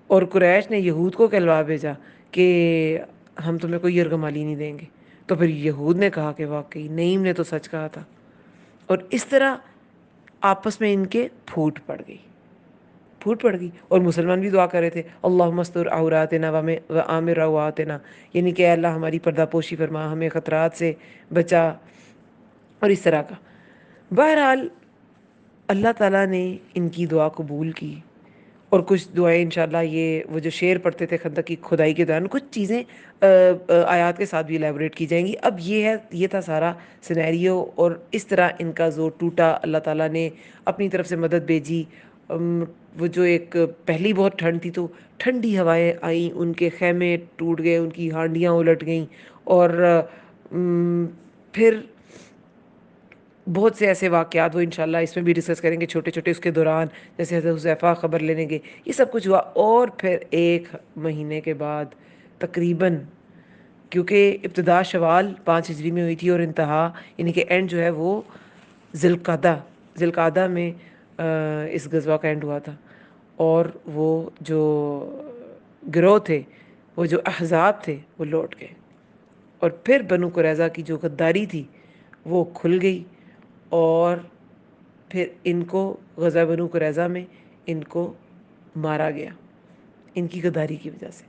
اور قریش نے یہود کو کہلوا بھیجا کہ ہم تمہیں کوئی یرغمالی نہیں دیں گے، تو پھر یہود نے کہا کہ واقعی نعیم نے تو سچ کہا تھا، اور اس طرح آپس میں ان کے پھوٹ پڑ گئی، اور مسلمان بھی دعا کر رہے تھے اللہم استر عوراتنا و آمن رواتنا، یعنی کہ اے اللہ ہماری پردہ پوشی فرما، ہمیں خطرات سے بچا، اور اس طرح کا۔ بہرحال اللہ تعالیٰ نے ان کی دعا قبول کی، اور کچھ دعائیں انشاءاللہ یہ وہ جو شعر پڑھتے تھے خندق کی کھدائی کے دوران، کچھ چیزیں آیات کے ساتھ بھی الیبوریٹ کی جائیں گی۔ اب یہ تھا سارا سینیریو، اور اس طرح ان کا زور ٹوٹا، اللہ تعالیٰ نے اپنی طرف سے مدد بھیجی۔ وہ جو ایک پہلی بہت ٹھنڈ تھی، تو ٹھنڈی ہوائیں آئیں، ان کے خیمے ٹوٹ گئے، ان کی ہانڈیاں الٹ گئیں، اور پھر بہت سے ایسے واقعات وہ انشاءاللہ اس میں بھی ڈسکس کریں گے چھوٹے چھوٹے اس کے دوران، جیسے حضرت حذیفہ خبر لینے گے، یہ سب کچھ ہوا۔ اور پھر 1 مہینے کے بعد تقریباً، کیونکہ ابتدا شوال 5 ہجری میں ہوئی تھی، اور انتہا یعنی کہ اینڈ جو ہے وہ ذوالقعدہ میں اس غزوہ کا اینڈ ہوا تھا، اور وہ جو گروہ تھے، وہ جو احزاب تھے، وہ لوٹ گئے، اور پھر بنو قریظہ کی جو غداری تھی وہ کھل گئی، اور پھر ان کو غزوہ بنو قریظہ میں ان کو مارا گیا ان کی غداری کی وجہ سے۔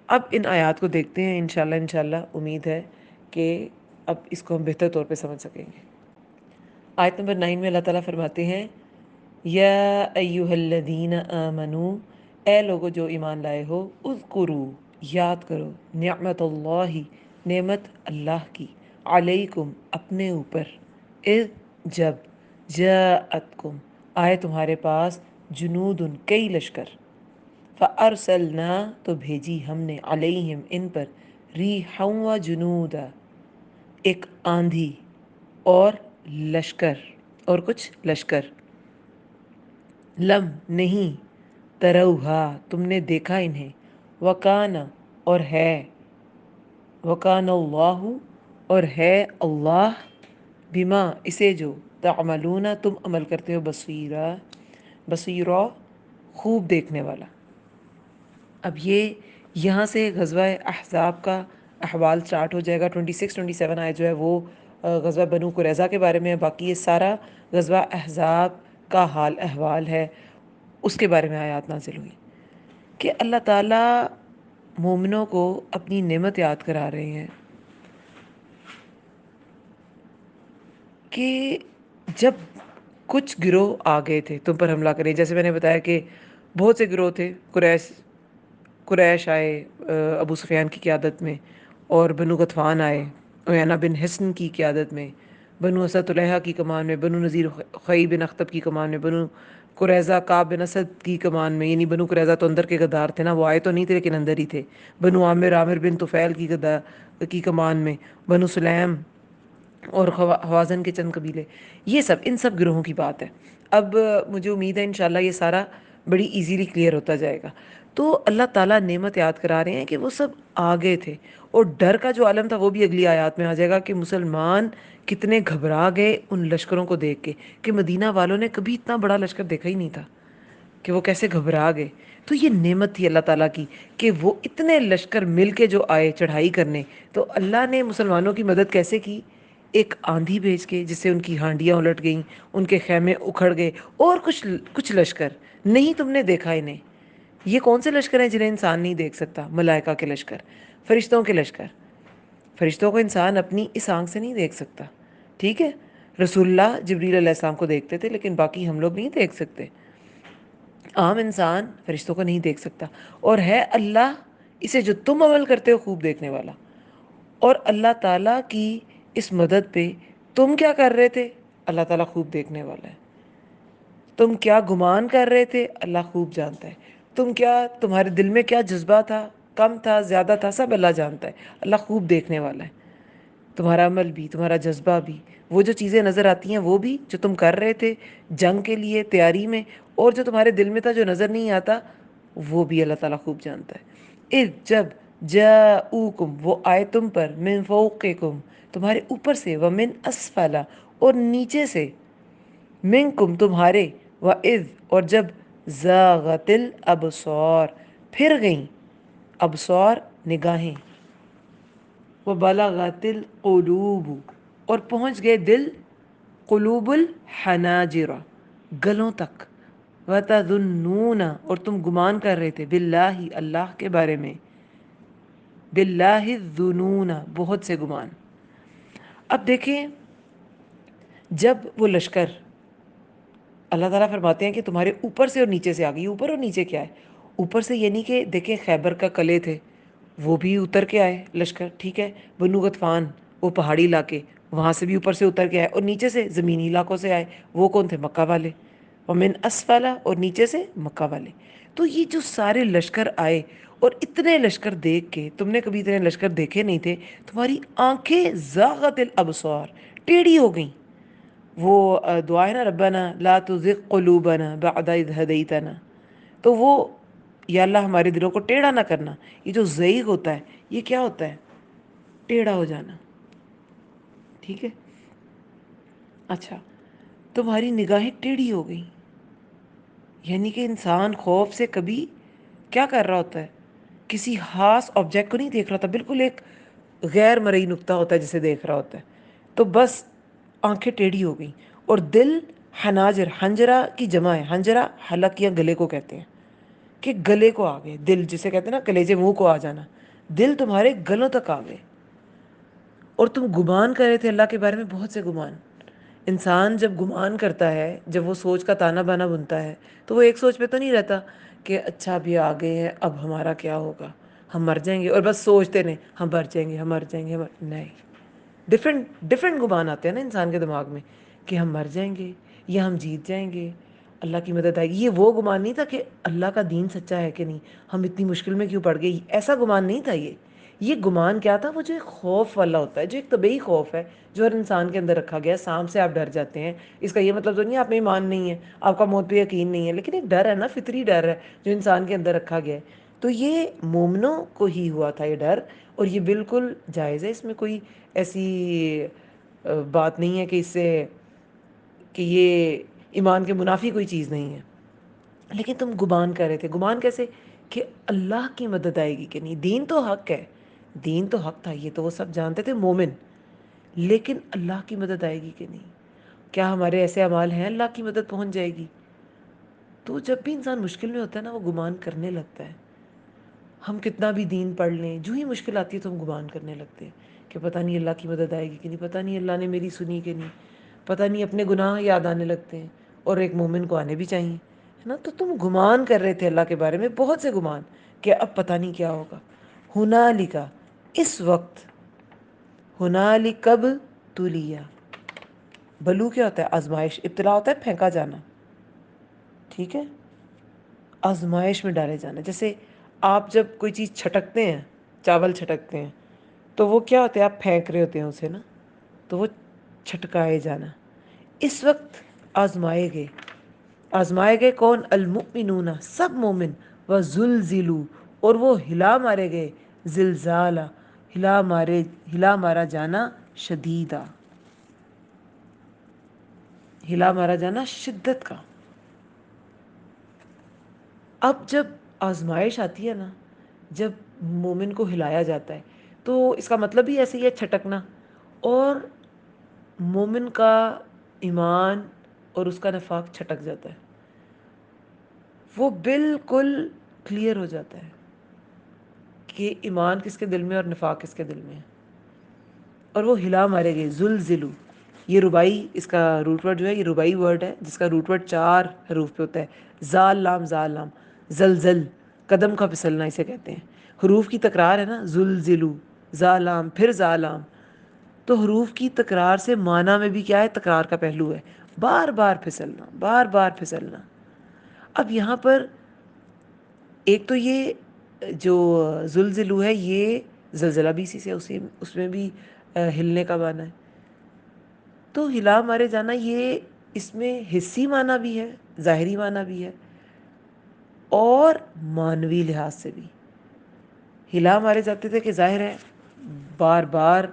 اب ان آیات کو دیکھتے ہیں، انشاءاللہ امید ہے کہ اب اس کو ہم بہتر طور پہ سمجھ سکیں گے۔ آیت نمبر 9 میں اللہ تعالیٰ فرماتے ہیں یا ایہا الذین آمنو، اے لوگو جو ایمان لائے ہو، اذکرو، یاد کرو، نعمت اللہ، نعمت اللہ کی، علیکم، اپنے اوپر، اذ، جب، جاءتکم، آئے تمہارے پاس، جنود، کئی لشکر، فارسلنا، تو بھیجی ہم نے، علیہم، ان پر، ریحا و جنودا، ایک آندھی اور لشکر، اور کچھ لشکر، لم، نہیں، تروہا، تم نے دیکھا انہیں، وکان، اور ہے، وکان اللہ، اور ہے اللہ، بما، اسے جو، تعملون، تم عمل کرتے ہو، بصیرا، خوب دیکھنے والا۔ اب یہاں سے غزوہ احزاب کا احوال سٹارٹ ہو جائے گا۔ 26 27 آئے جو ہے وہ غزوہ بنو قریظہ کے بارے میں ہے، باقی یہ سارا غزوہ احزاب کا حال احوال ہے، اس کے بارے میں آیات نازل ہوئی کہ اللہ تعالیٰ مومنوں کو اپنی نعمت یاد کرا رہے ہیں کہ جب کچھ گروہ آ گئے تھے تم پر حملہ کرے، جیسے میں نے بتایا کہ بہت سے گروہ تھے، قریش آئے ابو سفیان کی قیادت میں، اور بنو غطفان آئے عیینہ بن حصن کی قیادت میں، بنو اسد طلحہ کی کمان میں، بنو نذیر خی بن اخطب کی کمان میں، بنو قریظہ کعب بن اسد کی کمان میں، یعنی بنو قریظہ تو اندر کے غدار تھے نا، وہ آئے تو نہیں تھے لیکن اندر ہی تھے، بنو عامر بن طفیل کی کمان میں، بنو سلیم اور حوازن کے چند قبیلے، یہ سب ان سب گروہوں کی بات ہے۔ اب مجھے امید ہے انشاءاللہ یہ سارا بڑی ایزیلی کلیئر ہوتا جائے گا۔ تو اللہ تعالیٰ نعمت یاد کرا رہے ہیں کہ وہ سب آگے تھے، اور ڈر کا جو عالم تھا وہ بھی اگلی آیات میں آ جائے گا کہ مسلمان کتنے گھبرا گئے ان لشکروں کو دیکھ کے، کہ مدینہ والوں نے کبھی اتنا بڑا لشکر دیکھا ہی نہیں تھا، کہ وہ کیسے گھبرا گئے۔ تو یہ نعمت تھی اللہ تعالیٰ کی کہ وہ اتنے لشکر مل کے جو آئے چڑھائی کرنے، تو اللہ نے مسلمانوں کی مدد کیسے کی؟ ایک آندھی بھیج کے جس سے ان کی ہانڈیاں الٹ گئیں، ان کے خیمے اکھڑ گئے، اور کچھ لشکر نہیں تم نے دیکھا انہیں۔ یہ کون سے لشکر ہیں جنہیں انسان نہیں دیکھ سکتا؟ ملائکہ کے لشکر، فرشتوں کے لشکر۔ فرشتوں کو انسان اپنی اس آنکھ سے نہیں دیکھ سکتا، ٹھیک ہے؟ رسول اللہ جبریل علیہ السلام کو دیکھتے تھے، لیکن باقی ہم لوگ نہیں دیکھ سکتے۔ عام انسان فرشتوں کو نہیں دیکھ سکتا، اور ہے اللہ اسے جو تم عمل کرتے ہو خوب دیکھنے والا۔ اور اللہ تعالیٰ کی اس مدد پہ تم کیا کر رہے تھے؟ اللہ تعالیٰ خوب دیکھنے والا ہے۔ تم کیا گمان کر رہے تھے؟ اللہ خوب جانتا ہے۔ تمہارے دل میں کیا جذبہ تھا، کم تھا زیادہ تھا، سب اللہ جانتا ہے۔ اللہ خوب دیکھنے والا ہے، تمہارا عمل بھی، تمہارا جذبہ بھی، وہ جو چیزیں نظر آتی ہیں وہ بھی جو تم کر رہے تھے جنگ کے لیے تیاری میں، اور جو تمہارے دل میں تھا جو نظر نہیں آتا وہ بھی اللہ تعالیٰ خوب جانتا ہے۔ جب جاؤکم وہ آئے تم پر، من فوقکم تمہارے اوپر سے، ومن اسفل اور نیچے سے، منکم تمہارے، وَإِذْ اور جب زاغت الابصار پھر گئیں، ابصار نگاہیں، وبلغت القلوب اور پہنچ گئے دل، قلوب الحناجر گلوں تک، وتظنون اور تم گمان کر رہے تھے، باللہ اللہ کے بارے میں، باللہ الظنون بہت سے گمان۔ اب دیکھیں جب وہ لشکر، اللہ تعالیٰ فرماتے ہیں کہ تمہارے اوپر سے اور نیچے سے آ گئی۔ اوپر اور نیچے کیا ہے؟ اوپر سے یعنی کہ دیکھیں خیبر کا قلعے تھے وہ بھی اتر کے آئے لشکر، ٹھیک ہے؟ بنو غطفان وہ پہاڑی علاقے وہاں سے بھی اوپر سے اتر کے آئے، اور نیچے سے زمینی علاقوں سے آئے، وہ کون تھے؟ مکہ والے، ومن اسفل اور نیچے سے مکہ والے۔ تو یہ جو سارے لشکر آئے، اور اتنے لشکر دیکھ کے تم نے کبھی اتنے لشکر دیکھے نہیں تھے، تمہاری آنکھیں زاغت الابصار ٹیڑھی ہو گئیں۔ وہ دعا ہے نا، ربنا لا تزغ قلوبنا بعد اذ ہدیتنا، تو وہ یا اللہ ہمارے دلوں کو ٹیڑھا نہ کرنا۔ یہ جو زیغ ہوتا ہے یہ کیا ہوتا ہے؟ ٹیڑھا ہو جانا، ٹھیک ہے؟ اچھا، تمہاری نگاہیں ٹیڑھی ہو گئیں، یعنی کہ انسان خوف سے کبھی کیا کر رہا ہوتا ہے؟ کسی خاص آبجیکٹ کو نہیں دیکھ رہا ہوتا، بالکل ایک غیر مرئی نقطہ ہوتا ہے جسے دیکھ رہا ہوتا ہے، تو بس آنکھیں ٹیڑھی ہو گئیں، اور دل حناجر، حنجرہ کی جمع ہے، حنجرہ حلق یا گلے کو کہتے ہیں، کہ گلے کو آ گئے دل، جسے کہتے ہیں نا کلیجے منہ کو آ جانا، دل تمہارے گلوں تک آ گئے، اور تم گمان کر رہے تھے اللہ کے بارے میں بہت سے گمان۔ انسان جب گمان کرتا ہے، جب وہ سوچ کا تانا بانا بنتا ہے، تو وہ ایک سوچ پہ تو نہیں رہتا کہ اچھا ابھی آ گئے ہیں اب ہمارا کیا ہوگا، ہم مر جائیں گے، اور بس سوچتے نہیں ہم مر جائیں گے، ہم مر جائیں گے، نہیں، ڈفرینٹ گمان آتے ہیں نا انسان کے دماغ میں، کہ ہم مر جائیں گے یا ہم جیت جائیں گے، اللہ کی مدد آئے گی۔ یہ وہ گمان نہیں تھا کہ اللہ کا دین سچا ہے کہ نہیں، ہم اتنی مشکل میں کیوں پڑ گئے، ایسا گمان نہیں تھا۔ یہ گمان کیا تھا؟ وہ جو ایک خوف والا ہوتا ہے، جو ایک طبعی خوف ہے جو ہر انسان کے اندر رکھا گیا ہے۔ سانپ سے آپ ڈر جاتے ہیں، اس کا یہ مطلب تو نہیں آپ میں ایمان نہیں ہے، آپ کا موت پہ یقین نہیں ہے، لیکن ایک ڈر ہے نا، فطری ڈر ہے جو انسان کے اندر رکھا گیا ہے۔ تو یہ مومنوں کو ہی ہوا تھا یہ ڈر، اور یہ بالکل جائز ہے، اس میں کوئی ایسی بات نہیں ہے کہ اس سے کہ یہ ایمان کے منافی کوئی چیز نہیں ہے۔ لیکن تم گمان کر رہے تھے، گمان کیسے؟ کہ اللہ کی مدد آئے گی کہ نہیں، دین تو حق ہے، دین تو حق تھا، یہ تو وہ سب جانتے تھے مومن، لیکن اللہ کی مدد آئے گی کہ نہیں، کیا ہمارے ایسے اعمال ہیں اللہ کی مدد پہنچ جائے گی؟ تو جب بھی انسان مشکل میں ہوتا ہے نا وہ گمان کرنے لگتا ہے ہم کتنا بھی دین پڑھ لیں، جو ہی مشکل آتی ہے تو ہم گمان کرنے لگتے ہیں کہ پتہ نہیں اللہ کی مدد آئے گی کہ نہیں، پتہ نہیں اللہ نے میری سنی کہ نہیں، پتہ نہیں، اپنے گناہ یاد آنے لگتے ہیں، اور ایک مومن کو آنے بھی چاہیے، ہے نا؟ تو تم گمان کر رہے تھے اللہ کے بارے میں، بہت سے گمان، کہ اب پتہ نہیں کیا ہوگا. ہنالکا، اس وقت، ہنالک کب تلیا، بلو کیا ہوتا ہے؟ آزمائش، ابتلا ہوتا ہے پھینکا جانا، ٹھیک ہے، آزمائش میں ڈالے جانا. جیسے آپ جب کوئی چیز چھٹکتے ہیں، چاول چھٹکتے ہیں، تو وہ کیا ہوتے ہیں؟ آپ پھینک رہے ہوتے ہیں اسے نا، تو وہ چھٹکائے جانا. اس وقت آزمائے گئے. آزمائے گئے کون؟ المؤمنون، سب مومن، وزلزلوا، اور وہ ہلا مارے گئے، زلزالہ، ہلا مارا جانا، شدیدہ، ہلا مارا جانا شدت کا. اب جب آزمائش آتی ہے نا، جب مومن کو ہلایا جاتا ہے، تو اس کا مطلب ہی ایسے ہی ہے، چھٹکنا. اور مومن کا ایمان اور اس کا نفاق چھٹک جاتا ہے، وہ بالکل کلیئر ہو جاتا ہے کہ ایمان کس کے دل میں اور نفاق کس کے دل میں ہے. اور وہ ہلا مارے گئے، زلزلو، یہ ربائی، اس کا روٹ ورڈ جو ہے، یہ ربائی ورڈ ہے جس کا روٹ ورڈ 4 حروف پہ ہوتا ہے. زال لام، زال لام، زلزل، قدم کا پھسلنا اسے کہتے ہیں. حروف کی تکرار ہے نا، زلزلو، زالام، پھر زالام. تو حروف کی تکرار سے معنی میں بھی کیا ہے؟ تکرار کا پہلو ہے، بار بار پھسلنا، بار بار پھسلنا. اب یہاں پر ایک تو یہ جو زلزلو ہے، یہ زلزلہ بھی اسی سے، اس میں بھی ہلنے کا معنی ہے. تو ہلا مارے جانا، یہ اس میں حصی معنی بھی ہے، ظاہری معنی بھی ہے، اور معنوی لحاظ سے بھی. ہلا مارے جاتے تھے کہ ظاہر ہے بار بار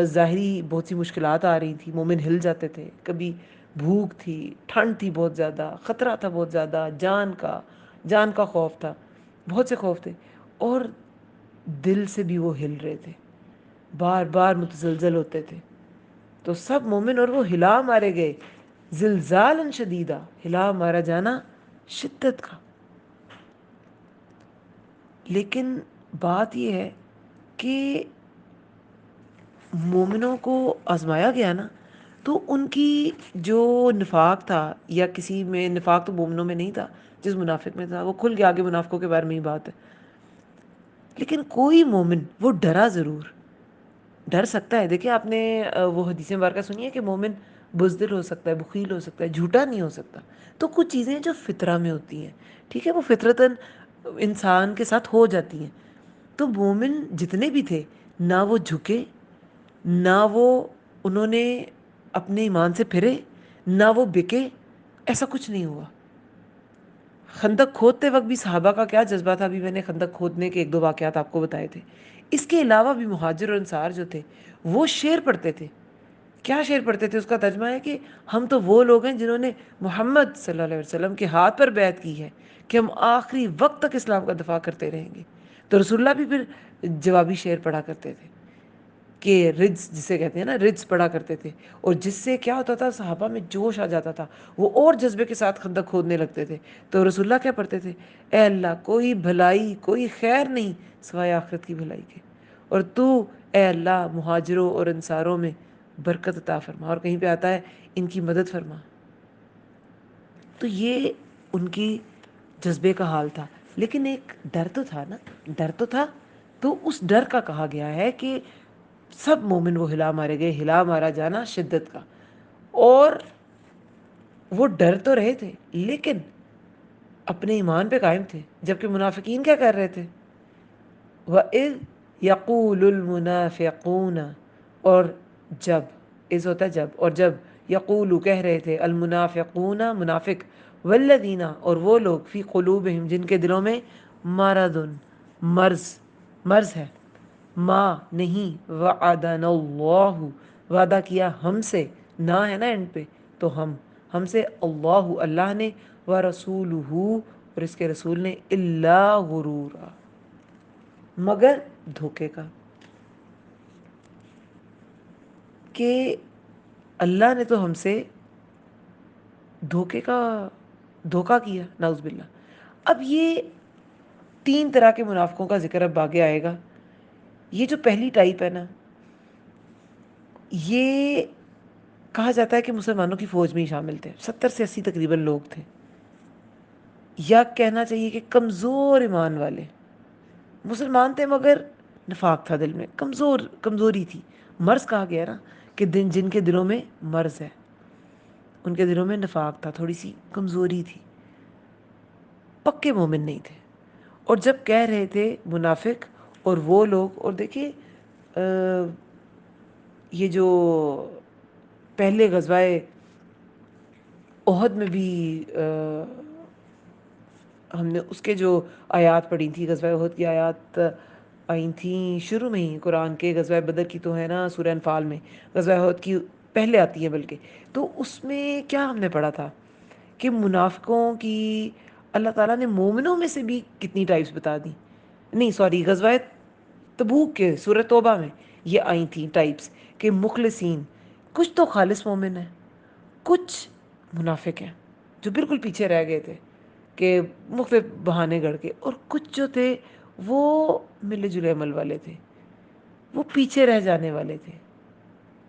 ظاہری بہت سی مشکلات آ رہی تھی، مومن ہل جاتے تھے. کبھی بھوک تھی، ٹھنڈ تھی بہت زیادہ، خطرہ تھا بہت زیادہ، جان کا خوف تھا، بہت سے خوف تھے، اور دل سے بھی وہ ہل رہے تھے، بار بار متزلزل ہوتے تھے. تو سب مومن، اور وہ ہلا مارے گئے، زلزالاً شدیدہ، ہلا مارا جانا شدت کا. لیکن بات یہ ہے کہ مومنوں کو آزمایا گیا نا، تو ان کی جو نفاق تھا، یا کسی میں نفاق تو مومنوں میں نہیں تھا، جس منافق میں تھا وہ کھل گیا، آگے منافقوں کے بارے میں ہی بات ہے. لیکن کوئی مومن وہ ڈرا ضرور، ڈر سکتا ہے. دیکھیں آپ نے وہ حدیث مبارکہ سنی ہے کہ مومن بزدل ہو سکتا ہے، بخیل ہو سکتا ہے، جھوٹا نہیں ہو سکتا. تو کچھ چیزیں جو فطرہ میں ہوتی ہیں، ٹھیک ہے، وہ فطرتاً انسان کے ساتھ ہو جاتی ہیں. تو مومن جتنے بھی تھے، نہ وہ جھکے، نہ وہ انہوں نے اپنے ایمان سے پھرے، نہ وہ بکے، ایسا کچھ نہیں ہوا. خندق کھودتے وقت بھی صحابہ کا کیا جذبہ تھا، ابھی میں نے خندق کھودنے کے 1-2 واقعات آپ کو بتائے تھے. اس کے علاوہ بھی مہاجر اور انصار جو تھے، وہ شعر پڑھتے تھے. کیا شعر پڑھتے تھے؟ اس کا ترجمہ ہے کہ ہم تو وہ لوگ ہیں جنہوں نے محمد صلی اللہ علیہ وسلم کے ہاتھ پر بیعت کی ہے کہ ہم آخری وقت تک اسلام کا دفاع کرتے رہیں گے. تو رسول اللہ بھی پھر جوابی شعر پڑھا کرتے تھے، کہ رجز جسے کہتے ہیں نا، رجز پڑھا کرتے تھے. اور جس سے کیا ہوتا تھا؟ صحابہ میں جوش آ جاتا تھا، وہ اور جذبے کے ساتھ خندق کھودنے لگتے تھے. تو رسول اللہ کیا پڑھتے تھے؟ اے اللہ، کوئی بھلائی، کوئی خیر نہیں سوائے آخرت کی بھلائی کے، اور تو اے اللہ مہاجروں اور انصاروں میں برکت عطا فرما. اور کہیں پہ آتا ہے ان کی مدد فرما. تو یہ ان کی جذبے کا حال تھا. لیکن ایک ڈر تو تھا نا، ڈر تو تھا. تو اس ڈر کا کہا گیا ہے کہ سب مومن وہ ہلا مارے گئے، ہلا مارا جانا شدت کا. اور وہ ڈر تو رہے تھے، لیکن اپنے ایمان پہ قائم تھے. جبکہ منافقین کیا کر رہے تھے؟ وَإِذْ يَقُولُ الْمُنَافِقُونَ، اور جب، اذ ہوتا ہے جب، اور جب یقولو کہہ رہے تھے، المنافقون منافق، والذین اور وہ لوگ، فی قلوبہم جن کے دلوں میں، مرض مرض ہے، ما نہیں، وعدنا اللہ وعدہ کیا ہم سے، نہ ہے نا اینڈ پہ، تو ہم سے اللہ نے، ورسولہ اور اس کے رسول نے، الا غرورا مگر دھوکے کا. کہ اللہ نے تو ہم سے دھوکا کیا، نعوذ باللہ. اب یہ 3 طرح کے منافقوں کا ذکر اب آگے آئے گا. یہ جو پہلی ٹائپ ہے نا، یہ کہا جاتا ہے کہ مسلمانوں کی فوج میں ہی شامل تھے. 70 سے 80 تقریباً لوگ تھے، یا کہنا چاہیے کہ کمزور ایمان والے. مسلمان تھے مگر نفاق تھا دل میں، کمزوری تھی. مرض کہا گیا نا کہ جن کے دلوں میں مرض ہے، ان کے دلوں میں نفاق تھا، تھوڑی سی کمزوری تھی، پکے مومن نہیں تھے. اور جب کہہ رہے تھے منافق اور وہ لوگ، اور دیکھیے یہ جو پہلے غزوہ احد میں بھی ہم نے اس کے جو آیات پڑھی تھی، غزوہ احد کی آیات آئی تھیں شروع میں ہی قرآن کے. غزوہ بدر کی تو ہے نا سورہ انفال میں، غزوہ احد کی پہلے آتی ہے بلکہ. تو اس میں کیا ہم نے پڑھا تھا کہ منافقوں کی اللہ تعالیٰ نے مومنوں میں سے بھی کتنی ٹائپس بتا دی. نہیں سوری، غزوہ تبوک کے سورہ توبہ میں یہ آئی تھیں ٹائپس کہ مخلصین، کچھ تو خالص مومن ہیں، کچھ منافق ہیں جو بالکل پیچھے رہ گئے تھے کہ مختلف بہانے گڑھ کے، اور کچھ جو تھے وہ ملے جلے عمل والے تھے، وہ پیچھے رہ جانے والے تھے.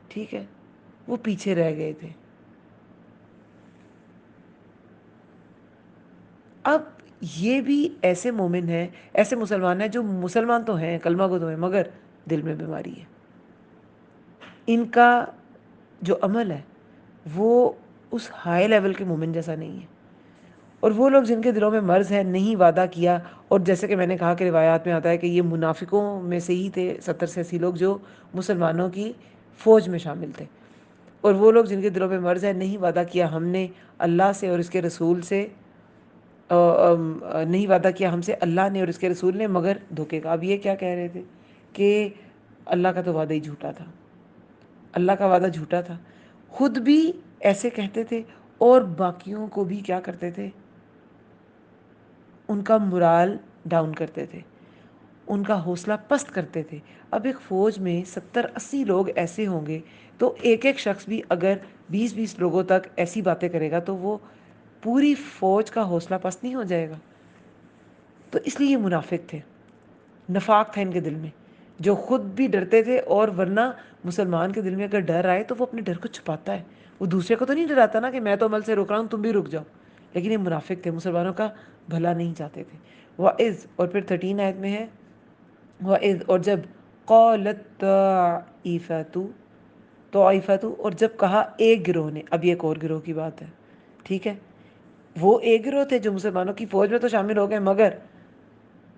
ٹھیک ہے، وہ پیچھے رہ گئے تھے. اب یہ بھی ایسے مومن ہیں، ایسے مسلمان ہیں جو مسلمان تو ہیں، کلمہ گو تو ہیں، مگر دل میں بیماری ہے. ان کا جو عمل ہے وہ اس ہائی لیول کے مومن جیسا نہیں ہے. اور وہ لوگ جن کے دلوں میں مرض ہے، نہیں وعدہ کیا. اور جیسے کہ میں نے کہا کہ روایات میں آتا ہے کہ یہ منافقوں میں سے ہی تھے 70 سے 80 لوگ جو مسلمانوں کی فوج میں شامل تھے. اور وہ لوگ جن کے دلوں میں مرض ہے، نہیں وعدہ کیا ہم نے اللہ سے اور اس کے رسول سے، نہیں وعدہ کیا ہم سے اللہ نے اور اس کے رسول نے مگر دھوکے کا. اب یہ کیا کہہ رہے تھے کہ اللہ کا تو وعدہ ہی جھوٹا تھا، اللہ کا وعدہ جھوٹا تھا. خود بھی ایسے کہتے تھے اور باقیوں کو بھی کیا کرتے تھے، ان کا مرال ڈاؤن کرتے تھے، ان کا حوصلہ پست کرتے تھے. اب ایک فوج میں 70-80 لوگ ایسے ہوں گے تو ایک ایک شخص بھی اگر 20-20 لوگوں تک ایسی باتیں کرے گا تو وہ پوری فوج کا حوصلہ پست نہیں ہو جائے گا. تو اس لیے یہ منافق تھے، نفاق تھا ان کے دل میں، جو خود بھی ڈرتے تھے. اور ورنہ مسلمان کے دل میں اگر ڈر آئے تو وہ اپنے ڈر کو چھپاتا ہے. وہ دوسرے کو تو نہیں ڈراتا نا کہ میں تو عمل سے روک رہا ہوں، تم بھی رک جاؤ. لیکن یہ منافق تھے، مسلمانوں کا بھلا نہیں چاہتے تھے. وَإِذْ، اور پھر 13 آیت میں ہے وَإِذْ، اور جب قَالَتْ طَائِفَةُ، اور جب کہا ایک گروہ نے. اب یہ ایک اور گروہ کی بات ہے. ٹھیک ہے، وہ ایک گروہ تھے جو مسلمانوں کی فوج میں تو شامل ہو گئے مگر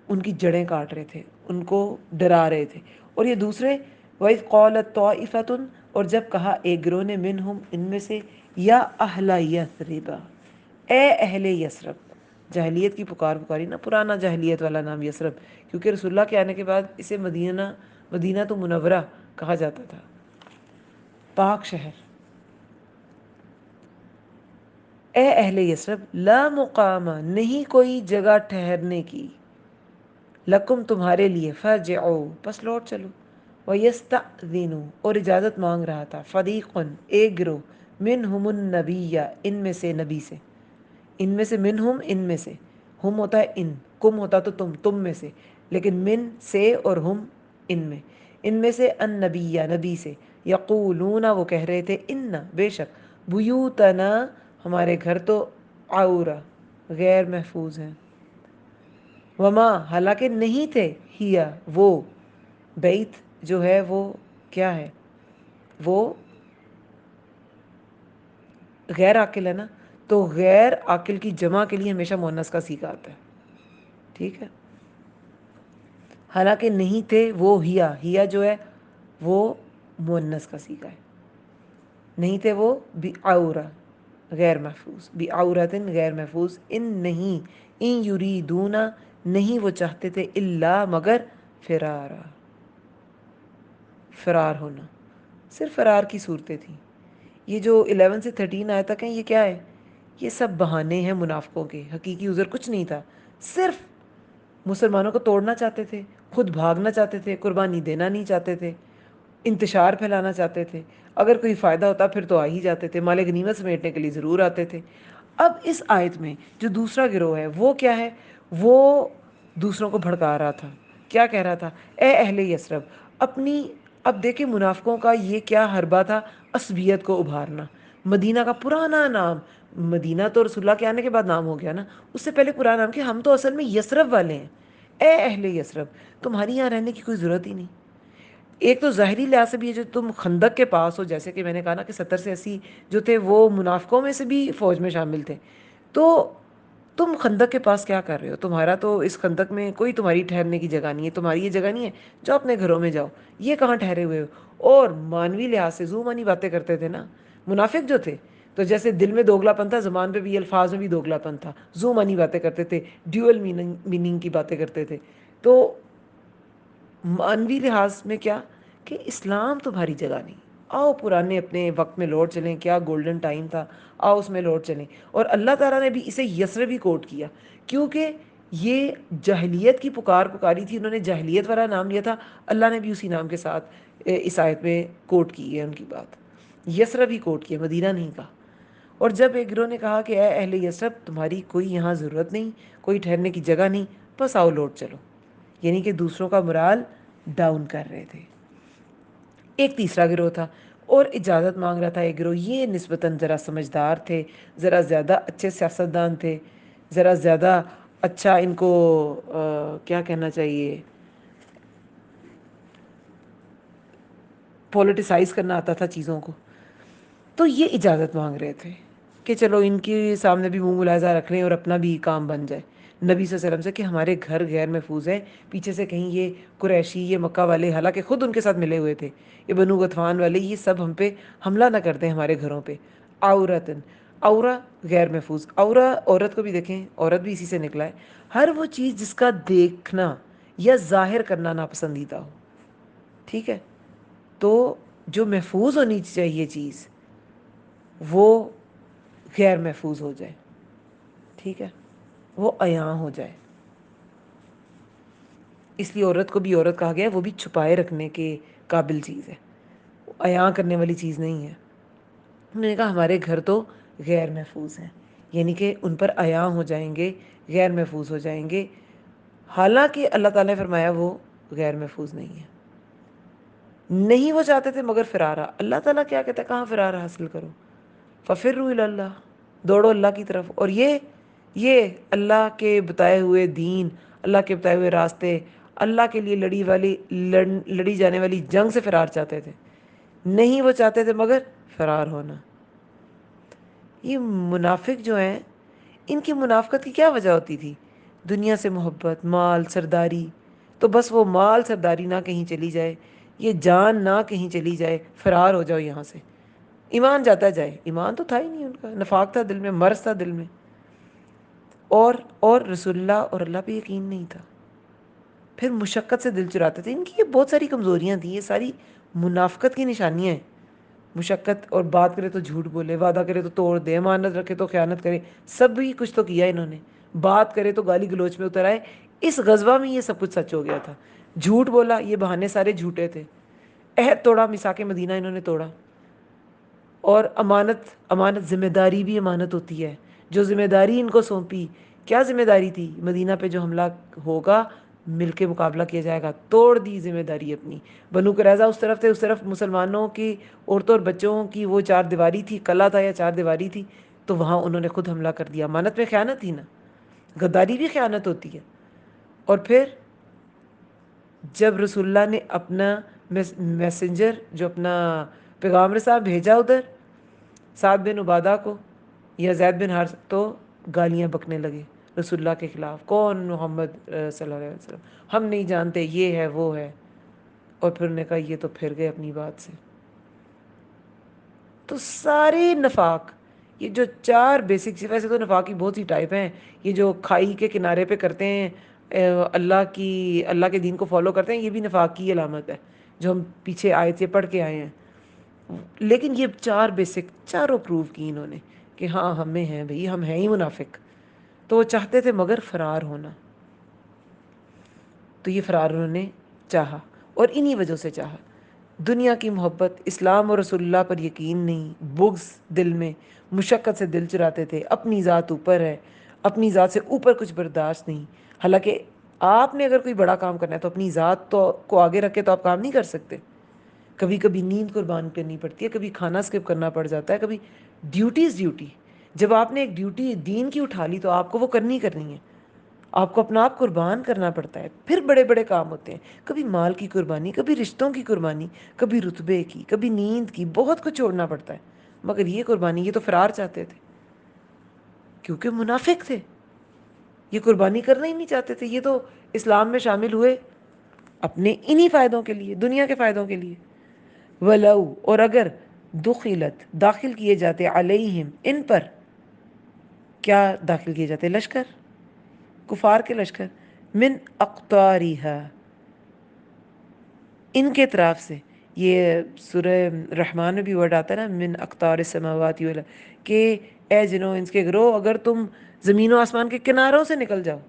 ان کی جڑیں کاٹ رہے تھے، ان کو ڈرا رہے تھے. اور یہ دوسرے وَإِذْ قَالَتْ طَائِفَةٌ، اور جب کہا ایک گروہ نے منہم، ان میں سے، یا اہل یثرب، اے اہل یثرب. جاہلیت کی پکاری نا، پرانا جاہلیت والا نام یثرب، کیونکہ رسول اللہ کے آنے کے بعد اسے مدینہ تو منورہ کہا جاتا تھا، پاک شہر. اے اہل یثرب، لا مقام، نہیں کوئی جگہ ٹھہرنے کی، لکم تمہارے لیے، فرجعوا، پس لوٹ چلو. وَيَسْتَأْذِنُوا، اور اجازت مانگ رہا تھا، فریقٌ، ایک گروہ، منہم النبی، ان میں سے نبی سے. ان میں سے منہم، ان میں سے، ہم ہوتا ہے ان، کم ہوتا تو تم میں سے، لیکن من سے اور ہم ان میں. ان میں سے النبی، نبی سے. یقولون، وہ کہہ رہے تھے، ان، بے شک، بیوتنا، ہمارے گھر تو، عورہ، غیر محفوظ ہیں. وما، حالانکہ نہیں تھے، ہیا، وہ، بیت جو ہے وہ کیا ہے، وہ غیر عاقل ہے نا، تو غیر عاقل کی جمع کے لیے ہمیشہ مؤنث کا صیغہ آتا ہے. ٹھیک ہے، حالانکہ نہیں تھے وہ، ہیا جو ہے وہ مؤنث کا صیغہ ہے. نہیں تھے وہ بعورہ، غیر محفوظ، بعورتن، غیر محفوظ. ان نہیں، ان یریدون، نہیں وہ چاہتے تھے، الا، مگر، فرارا، فرار ہونا. صرف فرار کی صورتیں تھیں. یہ جو 11 سے 13 آئے تک ہیں، یہ کیا ہے، یہ سب بہانے ہیں منافقوں کے. حقیقی عذر کچھ نہیں تھا، صرف مسلمانوں کو توڑنا چاہتے تھے، خود بھاگنا چاہتے تھے، قربانی دینا نہیں چاہتے تھے، انتشار پھیلانا چاہتے تھے. اگر کوئی فائدہ ہوتا پھر تو آ ہی جاتے تھے، مال غنیمت سمیٹنے کے لیے ضرور آتے تھے. اب اس آیت میں جو دوسرا گروہ ہے وہ کیا ہے، وہ دوسروں کو بھڑکا رہا تھا. کیا کہہ رہا تھا؟ اے اہل یثرب اپنی. اب دیکھیں منافقوں کا یہ کیا حربہ تھا، عصبیت کو ابھارنا. مدینہ کا پرانا نام، مدینہ تو رسول اللہ کے آنے کے بعد نام ہو گیا نا، اس سے پہلے پرانا نام کہ ہم تو اصل میں یثرب والے ہیں. اے اہل یثرب تمہاری یہاں رہنے کی کوئی ضرورت ہی نہیں. ایک تو ظاہری لحاظ سے بھی ہے، جو تم خندق کے پاس ہو، جیسے کہ میں نے کہا نا کہ 70 سے 80 جو تھے وہ منافقوں میں سے بھی فوج میں شامل تھے. تو تم خندق کے پاس کیا کر رہے ہو؟ تمہارا تو اس خندق میں کوئی تمہاری ٹھہرنے کی جگہ نہیں ہے، تمہاری یہ جگہ نہیں ہے، جو اپنے گھروں میں جاؤ. یہ کہاں ٹھہرے ہوئے ہو؟ اور مانوی لحاظ سے زو مانی باتیں کرتے تھے نا منافق جو تھے. تو جیسے دل میں دوگلا پن تھا، زبان پہ بھی الفاظ میں بھی دوگلا پن تھا. زو مانی باتیں کرتے تھے، ڈیول میننگ کی باتیں کرتے تھے. تو مانوی لحاظ میں کیا کہ اسلام تمہاری جگہ نہیں. آؤ پرانے اپنے وقت میں لوٹ چلیں، کیا گولڈن ٹائم تھا، آؤ اس میں لوٹ چلیں. اور اللہ تعالیٰ نے بھی اسے یثربی کوٹ کیا، کیونکہ یہ جاہلیت کی پکاری تھی، انہوں نے جاہلیت والا نام لیا تھا. اللہ نے بھی اسی نام کے ساتھ اس آیت میں کوٹ کی ہے ان کی بات. یثربی کوٹ کیا، مدینہ نہیں کہا. اور جب ایک گروہ نے کہا کہ اے اہل یثرب تمہاری کوئی یہاں ضرورت نہیں، کوئی ٹھہرنے کی جگہ نہیں، بس آؤ لوٹ چلو. یعنی کہ دوسروں کا مرال ڈاؤن کر رہے تھے. ایک تیسرا گروہ تھا اور اجازت مانگ رہا تھا. ایک گروہ یہ نسبتاً ذرا سمجھدار تھے، ذرا زیادہ اچھے سیاستدان تھے، ذرا زیادہ اچھا ان کو کیا کہنا چاہیے، پولیٹیسائز کرنا آتا تھا چیزوں کو. تو یہ اجازت مانگ رہے تھے کہ چلو ان کے سامنے بھی منہ ملاحظہ رکھ لیں اور اپنا بھی کام بن جائے نبی صلی اللہ علیہ وسلم سے کہ ہمارے گھر غیر محفوظ ہے. پیچھے سے کہیں یہ قریشی، یہ مکہ والے، حالانکہ خود ان کے ساتھ ملے ہوئے تھے، یہ بنو غطفان والے، یہ سب ہم پہ حملہ نہ کرتے ہیں ہمارے گھروں پہ. عورتن، عورا غیر محفوظ، عورا عورت کو بھی دیکھیں، عورت بھی اسی سے نکلا ہے. ہر وہ چیز جس کا دیکھنا یا ظاہر کرنا ناپسندیدہ ہو. ٹھیک ہے، تو جو محفوظ ہونی چاہیے چیز وہ غیر محفوظ ہو جائے. ٹھیک ہے، وہ عیاں ہو جائے. اس لیے عورت کو بھی عورت کہا گیا ہے، وہ بھی چھپائے رکھنے کے قابل چیز ہے، عیاں کرنے والی چیز نہیں ہے. انہوں نے کہا ہمارے گھر تو غیر محفوظ ہیں، یعنی کہ ان پر عیاں ہو جائیں گے، غیر محفوظ ہو جائیں گے. حالانکہ اللہ تعالیٰ نے فرمایا وہ غیر محفوظ نہیں ہے. نہیں وہ چاہتے تھے مگر فرارا. اللہ تعالیٰ کیا کہتا ہے؟ کہاں فرارا حاصل کرو؟ ففروا الی اللہ، دوڑو اللہ کی طرف. اور یہ اللہ کے بتائے ہوئے دین، اللہ کے بتائے ہوئے راستے، اللہ کے لیے لڑی جانے والی جنگ سے فرار چاہتے تھے. نہیں وہ چاہتے تھے مگر فرار ہونا. یہ منافق جو ہیں، ان کی منافقت کی کیا وجہ ہوتی تھی؟ دنیا سے محبت، مال، سرداری. تو بس وہ مال سرداری نہ کہیں چلی جائے، یہ جان نہ کہیں چلی جائے، فرار ہو جاؤ یہاں سے. ایمان جاتا جائے، ایمان تو تھا ہی نہیں ان کا، نفاق تھا دل میں، مرض تھا دل میں. اور رسول اللہ اور اللہ پہ یقین نہیں تھا. پھر مشقت سے دل چراتے تھے. ان کی یہ بہت ساری کمزوریاں تھیں، یہ ساری منافقت کی نشانیاں ہیں. مشقت، اور بات کرے تو جھوٹ بولے، وعدہ کرے تو توڑ دے، امانت رکھے تو خیانت کرے. سب بھی کچھ تو کیا انہوں نے. بات کرے تو گالی گلوچ میں اتر آئے. اس غزوہ میں یہ سب کچھ سچ ہو گیا تھا. جھوٹ بولا، یہ بہانے سارے جھوٹے تھے. عہد توڑا، میثاق مدینہ انہوں نے توڑا. اور امانت ذمہ داری بھی امانت ہوتی ہے. جو ذمہ داری ان کو سونپی، کیا ذمہ داری تھی؟ مدینہ پہ جو حملہ ہوگا مل کے مقابلہ کیا جائے گا. توڑ دی ذمہ داری اپنی. بنو قریظہ اس طرف تھے، اس طرف مسلمانوں کی عورتوں اور بچوں کی وہ چار دیواری تھی، قلعہ تھا یا چار دیواری تھی، تو وہاں انہوں نے خود حملہ کر دیا. امانت میں خیانت تھی نا، غداری بھی خیانت ہوتی ہے. اور پھر جب رسول اللہ نے اپنا میسنجر، جو اپنا پیغام رساں بھیجا ادھر سعد بن عبادہ کو یا زید بن حارث، تو گالیاں بکنے لگے رسول اللہ کے خلاف. کون محمد صلی اللہ علیہ وسلم، ہم نہیں جانتے، یہ ہے وہ ہے. اور پھر انہوں نے کہا یہ تو پھر گئے اپنی بات سے. تو سارے نفاق، یہ جو چار بیسک، ویسے تو نفاق کی بہت سی ٹائپ ہیں. یہ جو کھائی کے کنارے پہ کرتے ہیں، اللہ کے دین کو فالو کرتے ہیں، یہ بھی نفاق کی علامت ہے جو ہم پیچھے آئے تھے پڑھ کے آئے ہیں. لیکن یہ چار بیسک چاروں پروو کی انہوں نے کہ ہاں ہمیں ہیں بھئی، ہم ہیں ہی منافق. تو وہ چاہتے تھے مگر فرار ہونا. تو یہ فرار انہوں نے چاہا، اور انہی وجہ سے چاہا. دنیا کی محبت، اسلام اور رسول اللہ پر یقین نہیں، بغض دل میں، مشقت سے دل چراتے تھے. اپنی ذات اوپر ہے، اپنی ذات سے اوپر کچھ برداشت نہیں. حالانکہ آپ نے اگر کوئی بڑا کام کرنا ہے تو اپنی ذات کو آگے رکھ کے تو آپ کام نہیں کر سکتے. کبھی کبھی نیند قربان کرنی پڑتی ہے, کبھی کھانا اسکپ کرنا پڑ جاتا ہے, کبھی ڈیوٹی. جب آپ نے ایک ڈیوٹی دین کی اٹھا لی تو آپ کو وہ کرنی ہے. آپ کو اپنا آپ قربان کرنا پڑتا ہے. پھر بڑے بڑے کام ہوتے ہیں, کبھی مال کی قربانی, کبھی رشتوں کی قربانی, کبھی رتبے کی, کبھی نیند کی, بہت کچھ چھوڑنا پڑتا ہے. مگر یہ قربانی, یہ تو فرار چاہتے تھے کیونکہ منافق تھے, یہ قربانی کرنا ہی نہیں چاہتے تھے. یہ تو اسلام میں شامل ہوئے اپنے انہی فائدوں کے لیے, دنیا کے فائدوں کے لیے. ولو, اور اگر دخلت, داخل کیے جاتے, علیہم, ان پر, کیا داخل کیے جاتے, لشکر, کفار کے لشکر, من اقطاریہا, ان کے طرف سے. یہ سورہ رحمان میں بھی ورڈ آتا ہے نا, من اقطار السماوات والارض, کہ اے جنوں انس کے گروہ, اگر تم زمین و آسمان کے کناروں سے نکل جاؤ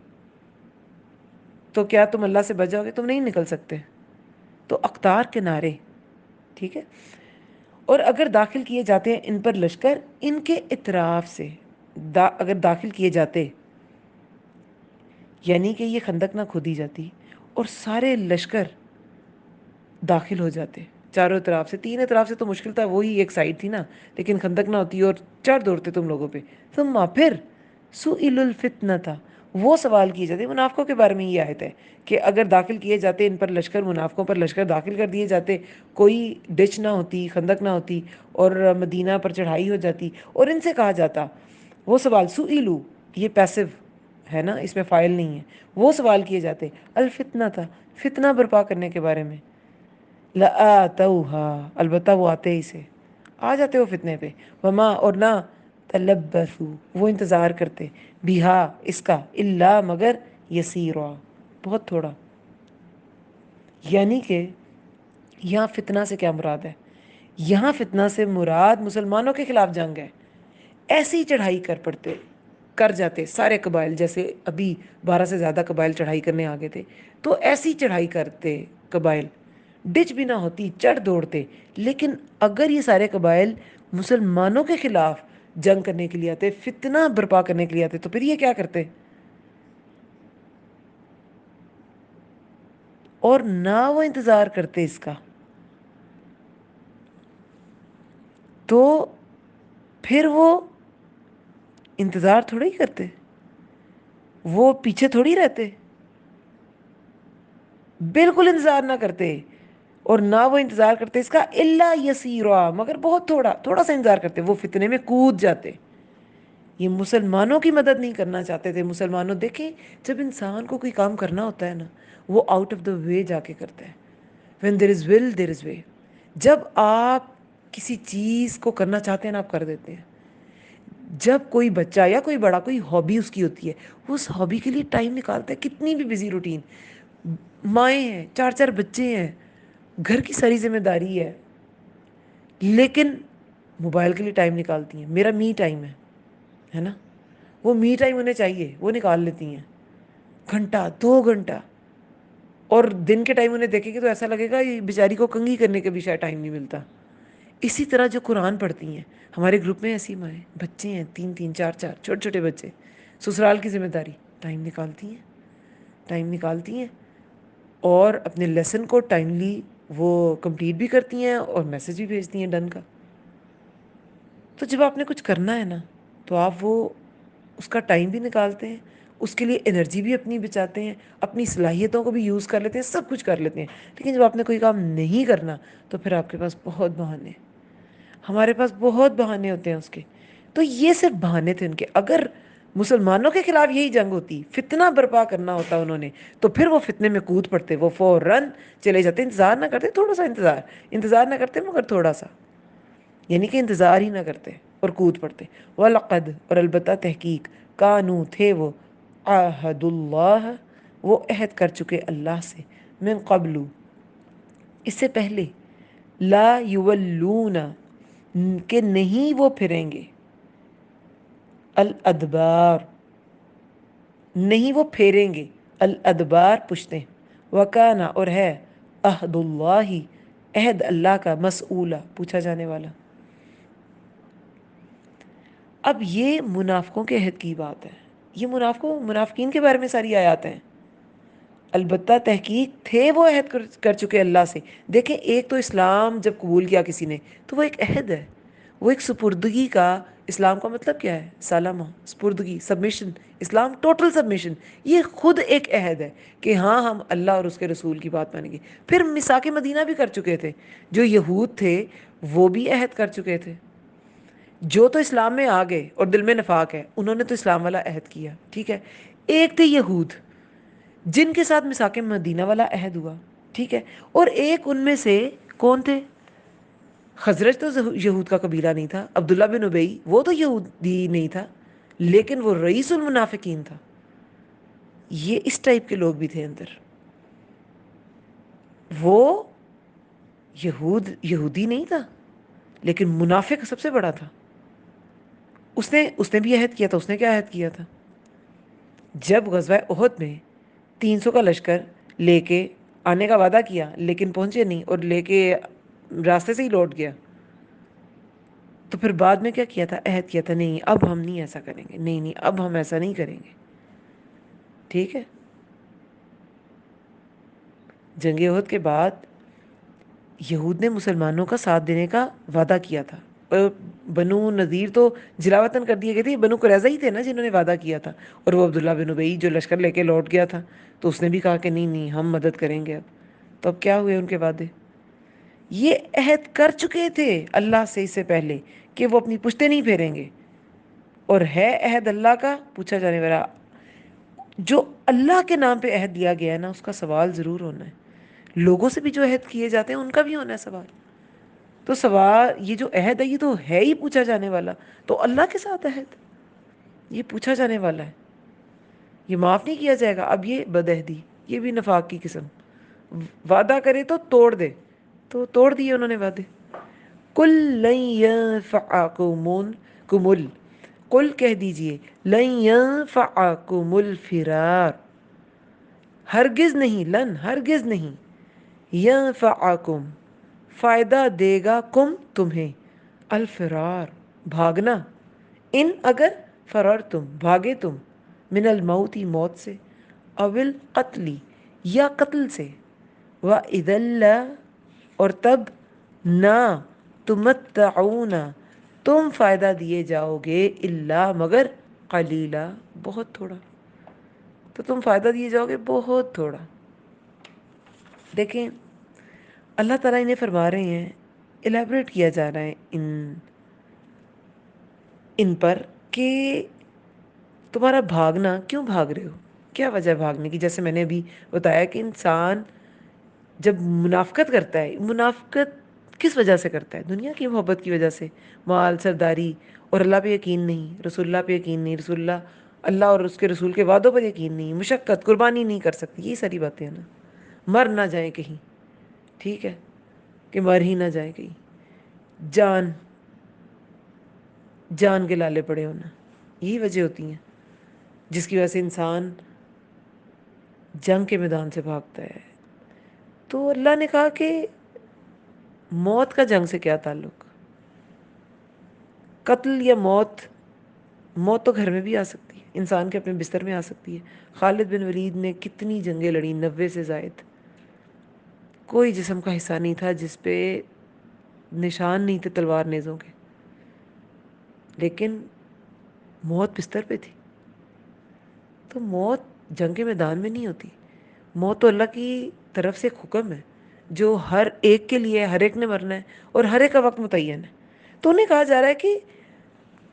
تو کیا تم اللہ سے بچ جاؤ گے؟ تم نہیں نکل سکتے. تو اقطار کنارے, ٹھیک ہے. اور اگر داخل کیے جاتے ہیں ان پر لشکر, ان کے اطراف سے, اگر داخل کیے جاتے, یعنی کہ یہ خندق نہ کھودی جاتی اور سارے لشکر داخل ہو جاتے چاروں طرف سے. تین اطراف سے تو مشکل تھا, وہی ایک سائڈ تھی نا, لیکن خندق نہ ہوتی اور چڑھ دوڑتے تم لوگوں پہ. ثم, پھر, سئلوا الفتنۃ, وہ سوال کیے جاتے. منافقوں کے بارے میں یہ آیت ہے کہ اگر داخل کیے جاتے ان پر لشکر, منافقوں پر لشکر داخل کر دیے جاتے, کوئی ڈچ نہ ہوتی, خندق نہ ہوتی, اور مدینہ پر چڑھائی ہو جاتی, اور ان سے کہا جاتا, وہ سوال, سئلوا, یہ پیسو ہے نا, اس میں فاعل نہیں ہے, وہ سوال کیے جاتے, الفتنۃ, فتنہ برپا کرنے کے بارے میں, لآتوہا, البتہ وہ آتے ہی سے, آ جاتے وہ فتنے پہ. وما, اور نہ, تلبثوا, وہ انتظار کرتے, بہا, اس کا, الا, مگر, یسیرا, بہت تھوڑا. یعنی کہ یہاں فتنہ سے کیا مراد ہے؟ یہاں فتنہ سے مراد مسلمانوں کے خلاف جنگ ہے. ایسی چڑھائی کر جاتے سارے قبائل, جیسے ابھی 12 سے زیادہ قبائل چڑھائی کرنے آگے تھے, تو ایسی چڑھائی کرتے قبائل, ڈچ بھی نہ ہوتی, چڑھ دوڑتے. لیکن اگر یہ سارے قبائل مسلمانوں کے خلاف جنگ کرنے کے لیے آتے, فتنہ برپا کرنے کے لیے آتے, تو پھر یہ کیا کرتے؟ اور نہ وہ انتظار کرتے اس کا, تو پھر وہ انتظار تھوڑا ہی کرتے, وہ پیچھے تھوڑی رہتے, بالکل انتظار نہ کرتے. اور نہ وہ انتظار کرتے اس کا, الا یسیرا, مگر بہت تھوڑا, تھوڑا سا انتظار کرتے, وہ فتنے میں کود جاتے. یہ مسلمانوں کی مدد نہیں کرنا چاہتے تھے. مسلمانوں, دیکھیں, جب انسان کو کوئی کام کرنا ہوتا ہے نا, وہ آؤٹ آف دا وے جا کے کرتا ہے. when there is will there is way. جب آپ کسی چیز کو کرنا چاہتے ہیں نا, آپ کر دیتے ہیں. جب کوئی بچہ یا کوئی بڑا, کوئی ہابی اس کی ہوتی ہے, وہ اس ہابی کے لیے ٹائم نکالتا ہے, کتنی بھی بزی روٹین, مائیں ہیں, 4 بچے ہیں, گھر کی ساری ذمہ داری ہے, لیکن موبائل کے لیے ٹائم نکالتی ہیں. میرا می ٹائم ہے نا, وہ می ٹائم انہیں چاہیے, وہ نکال لیتی ہیں, گھنٹہ 2 گھنٹہ. اور دن کے ٹائم انہیں دیکھیں گے تو ایسا لگے گا یہ بیچاری کو کنگھی کرنے کا بھی شاید ٹائم نہیں ملتا. اسی طرح جو قرآن پڑھتی ہیں, ہمارے گروپ میں ایسی مائیں, بچے ہیں 3 4 چھوٹے چھوٹے بچے, سسرال کی ذمہ داری, ٹائم نکالتی ہیں اور اپنے لیسن کو ٹائملی وہ کمپلیٹ بھی کرتی ہیں اور میسج بھی بھیجتی ہیں ڈن کا. تو جب آپ نے کچھ کرنا ہے نا, تو آپ وہ اس کا ٹائم بھی نکالتے ہیں, اس کے لیے انرجی بھی اپنی بچاتے ہیں, اپنی صلاحیتوں کو بھی یوز کر لیتے ہیں, سب کچھ کر لیتے ہیں. لیکن جب آپ نے کوئی کام نہیں کرنا, تو پھر آپ کے پاس بہت بہانے, ہمارے پاس بہت بہانے ہوتے ہیں اس کے. تو یہ صرف بہانے تھے ان کے. اگر مسلمانوں کے خلاف یہی جنگ ہوتی, فتنہ برپا کرنا ہوتا انہوں نے, تو پھر وہ فتنے میں کود پڑتے, وہ فوراً چلے جاتے, انتظار نہ کرتے, تھوڑا سا انتظار نہ کرتے, مگر تھوڑا سا, یعنی کہ انتظار ہی نہ کرتے اور کود پڑتے. وَلَقَدْ, اور البتہ تحقیق, کانو, تھے وہ, عَاهَدُ اللَّهَ, وہ عہد کر چکے اللہ سے, من قبل, اس سے پہلے, لا یولون, کہ نہیں وہ پھریں گے, الادبار, نہیں وہ پھیریں گے, الادبار پشتیں, وکانا, اور ہے, عہد اللہ, عہد اللہ کا, مسئولہ, پوچھا جانے والا. اب یہ منافقوں کے عہد کی بات ہے, یہ منافقین کے بارے میں ساری آیات ہیں. البتہ تحقیق تھے وہ عہد کر چکے اللہ سے. دیکھیں ایک تو اسلام جب قبول کیا کسی نے تو وہ ایک عہد ہے، وہ ایک سپردگی کا. اسلام کا مطلب کیا ہے؟ سالمہ، سپردگی، سبمیشن. اسلام ٹوٹل سبمیشن. یہ خود ایک عہد ہے کہ ہاں ہم اللہ اور اس کے رسول کی بات مانیں گے. پھر میثاق مدینہ بھی کر چکے تھے. جو یہود تھے وہ بھی عہد کر چکے تھے. جو تو اسلام میں آ گئے اور دل میں نفاق ہے انہوں نے تو اسلام والا عہد کیا، ٹھیک ہے. ایک تھے یہود جن کے ساتھ میثاق مدینہ والا عہد ہوا، ٹھیک ہے. اور ایک ان میں سے کون تھے؟ خزرج تو یہود کا قبیلہ نہیں تھا. عبداللہ بن ابی وہ تو یہودی نہیں تھا، لیکن وہ رئیس المنافقین تھا. یہ اس ٹائپ کے لوگ بھی تھے اندر. وہ یہودی نہیں تھا لیکن منافق سب سے بڑا تھا. اس نے بھی عہد کیا تھا. اس نے کیا عہد کیا تھا؟ جب غزوہ احد میں 300 کا لشکر لے کے آنے کا وعدہ کیا لیکن پہنچے نہیں اور لے کے راستے سے ہی لوٹ گیا، تو پھر بعد میں کیا کیا تھا؟ عہد کیا تھا نہیں اب ہم نہیں ایسا کریں گے، نہیں نہیں اب ہم ایسا نہیں کریں گے، ٹھیک ہے. جنگ احد کے بعد یہود نے مسلمانوں کا ساتھ دینے کا وعدہ کیا تھا. بنو نذیر تو جلاوطن کر دیے گئے تھے. بنو قریظہ ہی تھے نا جنہوں نے وعدہ کیا تھا. اور وہ عبداللہ بن ابی جو لشکر لے کے لوٹ گیا تھا تو اس نے بھی کہا کہ نہیں نہیں ہم مدد کریں گے اب. تو اب کیا ہوئے ان کے وعدے؟ یہ عہد کر چکے تھے اللہ سے اس سے پہلے کہ وہ اپنی پشتیں نہیں پھیریں گے. اور ہے عہد اللہ کا پوچھا جانے والا. جو اللہ کے نام پہ عہد دیا گیا ہے نا اس کا سوال ضرور ہونا ہے. لوگوں سے بھی جو عہد کیے جاتے ہیں ان کا بھی ہونا ہے سوال. تو سوال یہ جو عہد ہے یہ تو ہے ہی پوچھا جانے والا. تو اللہ کے ساتھ عہد یہ پوچھا جانے والا ہے، یہ معاف نہیں کیا جائے گا. اب یہ بدعہدی، یہ بھی نفاق کی قسم. وعدہ کرے تو توڑ دے، تو توڑ دیے انہوں نے وعدے. کل لن ينفعکم کمل کل کہہ دیجئے لن ينفعکم الفرار، ہرگز نہیں، لن ہرگز نہیں، ینفعکم فائدہ دے گا کم تمہیں، الفرار بھاگنا، ان اگر فرار تم بھاگے تم، من الموتی موت سے، اول قتلی یا قتل سے، وَإِذًا لَّا اور تب نہ تمتعون تم فائدہ دیے جاؤ گے، اللہ مگر قلیلا بہت تھوڑا. تو تم فائدہ دیے جاؤ گے بہت تھوڑا. دیکھیں اللہ تعالیٰ انہیں فرما رہے ہیں، الیبریٹ کیا جا رہا ہے ان پر کہ تمہارا بھاگنا، کیوں بھاگ رہے ہو، کیا وجہ ہے بھاگنے کی. جیسے میں نے ابھی بتایا کہ انسان جب منافقت کرتا ہے، منافقت کس وجہ سے کرتا ہے؟ دنیا کی محبت کی وجہ سے، مال، سرداری، اور اللہ پہ یقین نہیں، رسول اللہ پہ یقین نہیں، رسول اللہ اور اس کے رسول کے وعدوں پر یقین نہیں، مشقت، قربانی نہیں کر سکتی. یہی ساری باتیں ہیں نا. مر نہ جائیں کہیں، ٹھیک ہے، کہ مر ہی نہ جائیں کہیں. جان کے لالے پڑے ہونا، یہی وجہ ہوتی ہیں جس کی وجہ سے انسان جنگ کے میدان سے بھاگتا ہے. تو اللہ نے کہا کہ موت کا جنگ سے کیا تعلق؟ قتل یا موت، موت تو گھر میں بھی آ سکتی ہے، انسان کے اپنے بستر میں آ سکتی ہے. خالد بن ولید نے کتنی جنگیں لڑیں، 90 سے زائد. کوئی جسم کا حصہ نہیں تھا جس پہ نشان نہیں تھے تلوار نیزوں کے، لیکن موت بستر پہ تھی. تو موت جنگ کے میدان میں نہیں ہوتی. موت تو اللہ کی طرف سے ایک حکم ہے جو ہر ایک کے لیے، ہر ایک نے مرنا ہے اور ہر ایک کا وقت متعین ہے. تو انہیں کہا جا رہا ہے کہ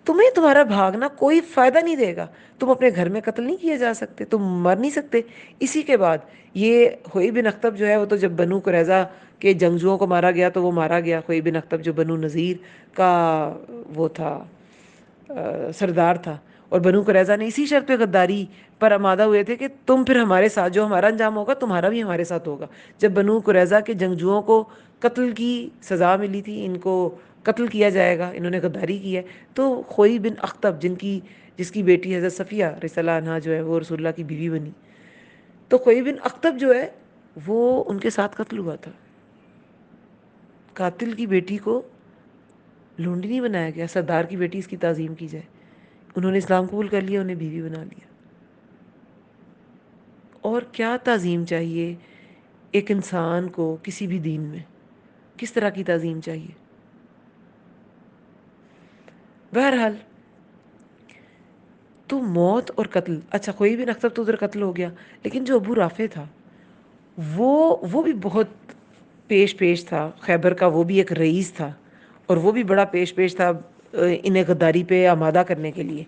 تمہیں تمہارا بھاگنا کوئی فائدہ نہیں دے گا. تم اپنے گھر میں قتل نہیں کیے جا سکتے، تم مر نہیں سکتے. اسی کے بعد یہ ہوئی بن اخطب جو ہے وہ تو جب بنو قریظہ کے جنگجوؤں کو مارا گیا تو وہ مارا گیا. ہوئی بن اخطب جو بنو نذیر کا وہ تھا سردار تھا، اور بنو قریظہ نے اسی شرط پہ غداری پر آمادہ ہوئے تھے کہ تم پھر ہمارے ساتھ، جو ہمارا انجام ہوگا تمہارا بھی ہمارے ساتھ ہوگا. جب بنو قریظہ کے جنگجوؤں کو قتل کی سزا ملی تھی، ان کو قتل کیا جائے گا، انہوں نے غداری کی ہے، تو خوئی بن اخطب جس کی بیٹی حضرت صفیہ رضی اللہ عنہا جو ہے وہ رسول اللہ کی بیوی بنی، تو خوئی بن اخطب جو ہے وہ ان کے ساتھ قتل ہوا تھا. قاتل کی بیٹی کو لونڈی نہیں بنایا گیا، سردار کی بیٹی اس کی تعظیم کی جائے. انہوں نے اسلام قبول کر لیا، انہیں بیوی بنا لیا. اور کیا تعظیم چاہیے ایک انسان کو کسی بھی دین میں، کس طرح کی تعظیم چاہیے؟ بہرحال تو موت اور قتل، اچھا کوئی بھی نقطہ تو ادھر قتل ہو گیا، لیکن جو ابو رافع تھا وہ بھی بہت پیش پیش تھا، خیبر کا وہ بھی ایک رئیس تھا، اور وہ بھی بڑا پیش پیش تھا انہیں غداری پہ آمادہ کرنے کے لیے.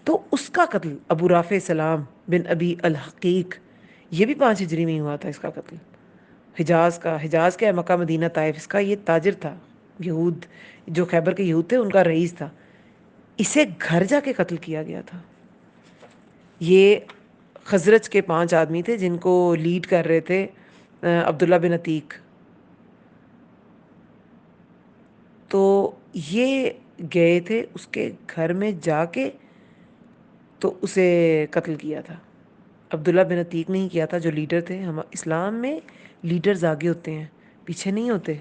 تو اس کا قتل ابو رافع سلام بن ابی الحقیق، یہ بھی 5 ہجری میں ہی ہوا تھا اس کا قتل. حجاز کا ہے، مکہ مدینہ طائف، اس کا یہ تاجر تھا، یہود جو خیبر کے یہود تھے ان کا رئیس تھا. اسے گھر جا کے قتل کیا گیا تھا. یہ خزرج کے 5 آدمی تھے جن کو لیڈ کر رہے تھے عبداللہ بن عتیق. تو یہ گئے تھے اس کے گھر میں جا کے تو اسے قتل کیا تھا. عبداللہ بن عتیق نہیں کیا تھا جو لیڈر تھے. ہم اسلام میں لیڈرز آگے ہوتے ہیں، پیچھے نہیں ہوتے.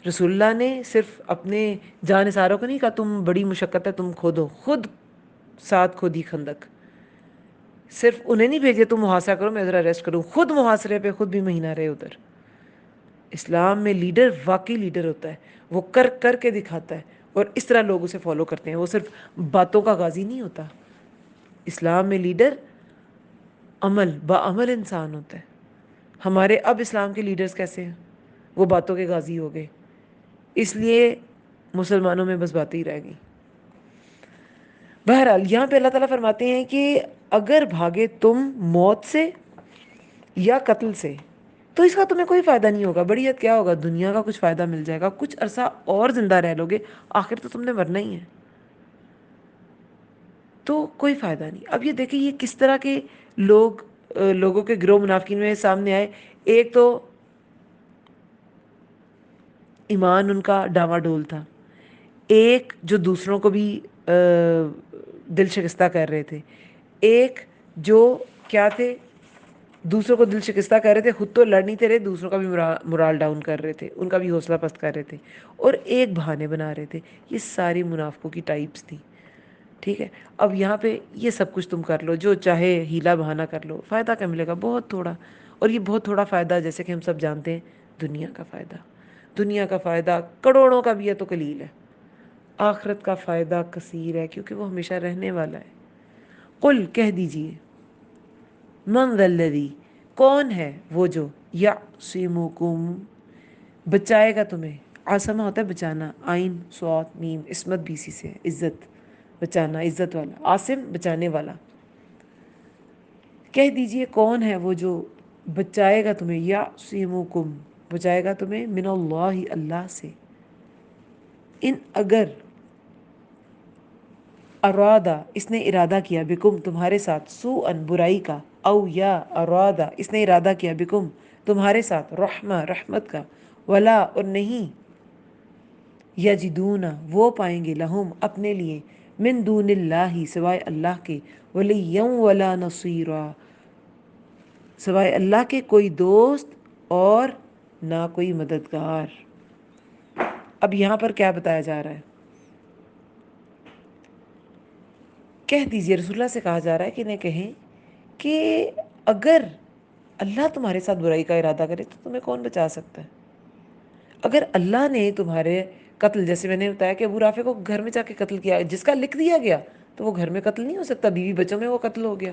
رسول اللہ نے صرف اپنے جانثاروں کو نہیں کہا تم بڑی مشقت ہے تم کھودو، خود ساتھ کھودی خندق. صرف انہیں نہیں بھیجے تم محاصرہ کرو میں ذرا ریسٹ کروں، خود محاصرے پہ خود بھی مہینہ رہے ادھر. اسلام میں لیڈر واقعی لیڈر ہوتا ہے، وہ کر کر کے دکھاتا ہے، اور اس طرح لوگ اسے فالو کرتے ہیں. وہ صرف باتوں کا غازی نہیں ہوتا. اسلام میں لیڈر بعمل انسان ہوتا ہے. ہمارے اب اسلام کے لیڈرز کیسے ہیں؟ وہ باتوں کے غازی ہو گئے، اس لیے مسلمانوں میں بس باتیں ہی رہ گئی. بہرحال یہاں پہ اللہ تعالیٰ فرماتے ہیں کہ اگر بھاگے تم موت سے یا قتل سے تو اس کا تمہیں کوئی فائدہ نہیں ہوگا. بڑی حد کیا ہوگا، دنیا کا کچھ فائدہ مل جائے گا، کچھ عرصہ اور زندہ رہ لو گے، آخر تو تم نے مرنا ہی ہے، تو کوئی فائدہ نہیں. اب یہ دیکھیں یہ کس طرح کے لوگوں کے گروہ منافقین میں سامنے آئے. ایک تو ایمان ان کا ڈاواں ڈول تھا، ایک جو دوسروں کو بھی دل شکستہ کر رہے تھے، ایک جو کیا تھے دوسروں کو دل شکستہ کر رہے تھے، خود تو لڑ نہیں تھے رہے، دوسروں کا بھی مرال ڈاؤن کر رہے تھے، ان کا بھی حوصلہ پست کر رہے تھے، اور ایک بہانے بنا رہے تھے. یہ ساری منافقوں کی ٹائپس تھی. ٹھیک ہے، اب یہاں پہ یہ سب کچھ تم کر لو، جو چاہے ہیلا بہانہ کر لو، فائدہ کیا ملے گا؟ بہت تھوڑا. اور یہ بہت تھوڑا فائدہ جیسے کہ ہم سب جانتے ہیں دنیا کا فائدہ. دنیا کا فائدہ کروڑوں کا بھی ہے تو قلیل ہے، آخرت کا فائدہ کثیر ہے کیونکہ وہ ہمیشہ رہنے والا ہے. قل کہہ دیجئے، من ذا الذی کون ہے وہ جو یعصمکم بچائے گا تمہیں. عاصمہ ہوتا ہے بچانا، آئین صاد میم عصمت بھی اسی سے، عزت بچانا، عزت والا. عاصم بچانے والا. کہہ دیجئے کون ہے وہ جو بچائے گا تمہیں، یعصمکم بچائے گا تمہیں، من اللہ اللہ سے. ان اگر ارادہ اس نے ارادہ کیا، بکم تمہارے ساتھ، سوءن برائی کا، او یا ارادہ اس نے ارادہ کیا، بکم تمہارے ساتھ، رحمہ رحمت کا، ولا اور نہیں، یجدون وہ پائیں گے، لہم اپنے لیے، من دون اللہ سوائے اللہ کے، ولیا ولا نصیرا سوائے اللہ کے کوئی دوست اور نہ کوئی مددگار. اب یہاں پر کیا بتایا جا رہا ہے؟ کہہ دیجئے، رسول اللہ سے کہا جا رہا ہے کہ انہیں کہیں کہ اگر اللہ تمہارے ساتھ برائی کا ارادہ کرے تو تمہیں کون بچا سکتا ہے؟ اگر اللہ نے تمہارے قتل، جیسے میں نے بتایا کہ ابو رافع کو گھر میں جا کے قتل کیا، جس کا لکھ دیا گیا تو وہ گھر میں قتل نہیں ہو سکتا، بیوی بچوں میں وہ قتل ہو گیا.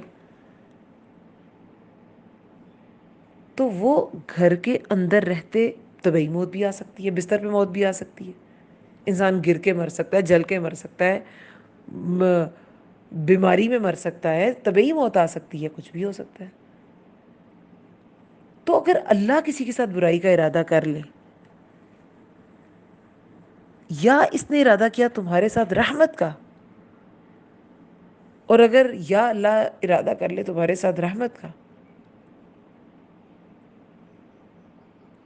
تو وہ گھر کے اندر رہتے طبعی موت بھی آ سکتی ہے، بستر پہ موت بھی آ سکتی ہے، انسان گر کے مر سکتا ہے، جل کے مر سکتا ہے، بیماری میں مر سکتا ہے، طبعی موت آ سکتی ہے، کچھ بھی ہو سکتا ہے. تو اگر اللہ کسی کے ساتھ برائی کا ارادہ کر لے، یا اس نے ارادہ کیا تمہارے ساتھ رحمت کا، اور اگر یا اللہ ارادہ کر لے تمہارے ساتھ رحمت کا،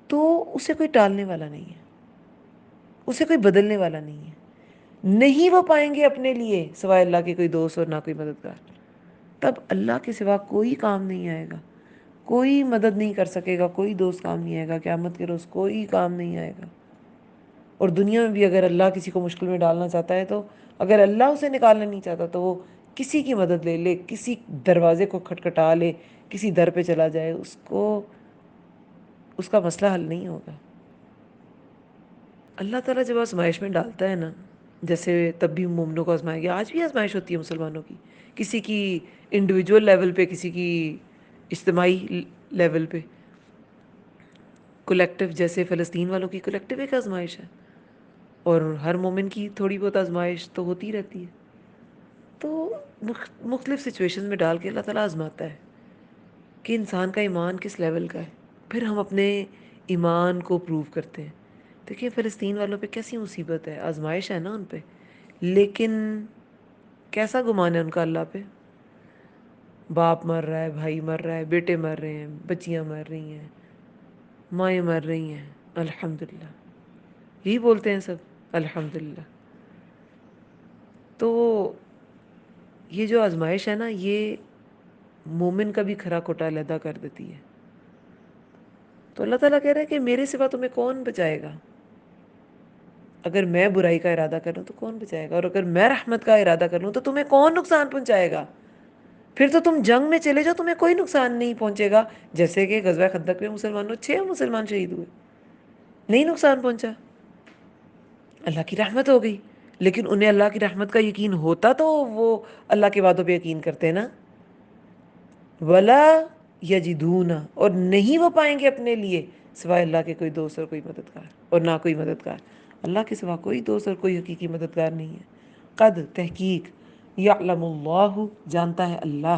تو اسے کوئی ٹالنے والا نہیں ہے، اسے کوئی بدلنے والا نہیں ہے. نہیں وہ پائیں گے اپنے لیے سوائے اللہ کے کوئی دوست اور نہ کوئی مددگار. تب اللہ کے سوا کوئی کام نہیں آئے گا، کوئی مدد نہیں کر سکے گا، کوئی دوست کام نہیں آئے گا، قیامت کے روز کوئی کام نہیں آئے گا. اور دنیا میں بھی اگر اللہ کسی کو مشکل میں ڈالنا چاہتا ہے، تو اگر اللہ اسے نکالنا نہیں چاہتا تو وہ کسی کی مدد لے لے، کسی دروازے کو کھٹکھٹا لے، کسی در پہ چلا جائے، اس کا مسئلہ حل نہیں ہوگا۔ اللہ تعالیٰ جب آزمائش میں ڈالتا ہے نا، جیسے تب بھی مومنوں کو آزمایا گیا، آج بھی آزمائش ہوتی ہے مسلمانوں کی، کسی کی انڈیویجول لیول پہ، کسی کی اجتماعی لیول پہ، کولیکٹیو، جیسے فلسطین والوں کی کولیکٹیو ایک آزمائش ہے، اور ہر مومن کی تھوڑی بہت آزمائش تو ہوتی رہتی ہے۔ تو مختلف سچویشن میں ڈال کے اللہ تعالیٰ آزماتا ہے کہ انسان کا ایمان کس لیول کا ہے، پھر ہم اپنے ایمان کو پروو کرتے ہیں۔ دیکھیں فلسطین والوں پہ کیسی مصیبت ہے، آزمائش ہے نا ان پہ، لیکن کیسا گمان ہے ان کا اللہ پہ؟ باپ مر رہا ہے، بھائی مر رہا ہے، بیٹے مر رہے ہیں، بچیاں مر رہی ہیں، مائیں مر رہی ہیں، الحمدللہ یہی بولتے ہیں سب، الحمدللہ۔ تو یہ جو آزمائش ہے نا، یہ مومن کا بھی کھرا کھوٹا علیحدہ کر دیتی ہے۔ تو اللہ تعالیٰ کہہ رہا ہے کہ میرے سوا تمہیں کون بچائے گا؟ اگر میں برائی کا ارادہ کروں تو کون بچائے گا، اور اگر میں رحمت کا ارادہ کروں تو تمہیں کون نقصان پہنچائے گا؟ پھر تو تم جنگ میں چلے جاؤ، تمہیں کوئی نقصان نہیں پہنچے گا، جیسے کہ غزوہ خندق میں 6 مسلمان شہید ہوئے، نہیں نقصان پہنچا، اللہ کی رحمت ہو گئی۔ لیکن انہیں اللہ کی رحمت کا یقین ہوتا تو وہ اللہ کے وعدوں پہ یقین کرتے نا۔ ولا یجدون، اور نہیں وہ پائیں گے اپنے لیے سوائے اللہ کے کوئی دوست اور کوئی مددگار، اور نہ کوئی مددگار، اللہ کے سوا کوئی دوست اور کوئی حقیقی مددگار نہیں ہے۔ قد تحقیق، یعلم اللہ، جانتا ہے اللہ،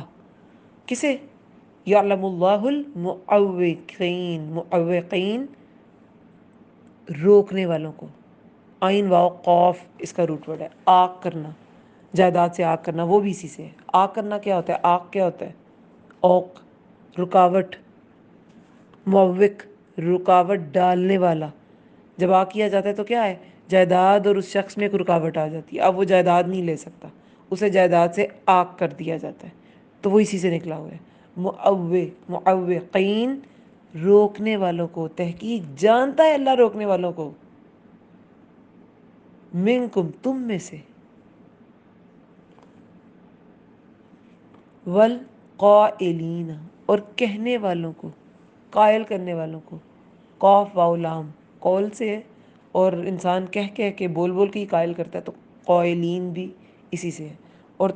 کسے؟ یعلم اللہ المعوقین، معوقین روکنے والوں کو، آئین واو قوف اس کا روٹ ورڈ ہے، آگ کرنا، جائیداد سے آگ کرنا، وہ بھی اسی سے ہے۔ آگ کرنا کیا ہوتا ہے؟ آگ کیا ہوتا ہے؟ اوق، رکاوٹ، موق، رکاوٹ ڈالنے والا۔ جب آگ کیا جاتا ہے تو کیا ہے؟ جائیداد اور اس شخص میں ایک رکاوٹ آ جاتی ہے، اب وہ جائیداد نہیں لے سکتا، اسے جائیداد سے آگ کر دیا جاتا ہے، تو وہ اسی سے نکلا ہوا ہے۔ معوقین، روکنے والوں کو، تحقیق جانتا ہے اللہ روکنے والوں کو، منکم، تم میں سے، والقائلین، اور کہنے والوں کو، قائل کرنے والوں کو، قاف واو لام قول سے ہے، اور انسان کہہ کہہ کے بول بول کے ہی قائل کرتا ہے، تو قائلین بھی اسی سے ہے۔ اور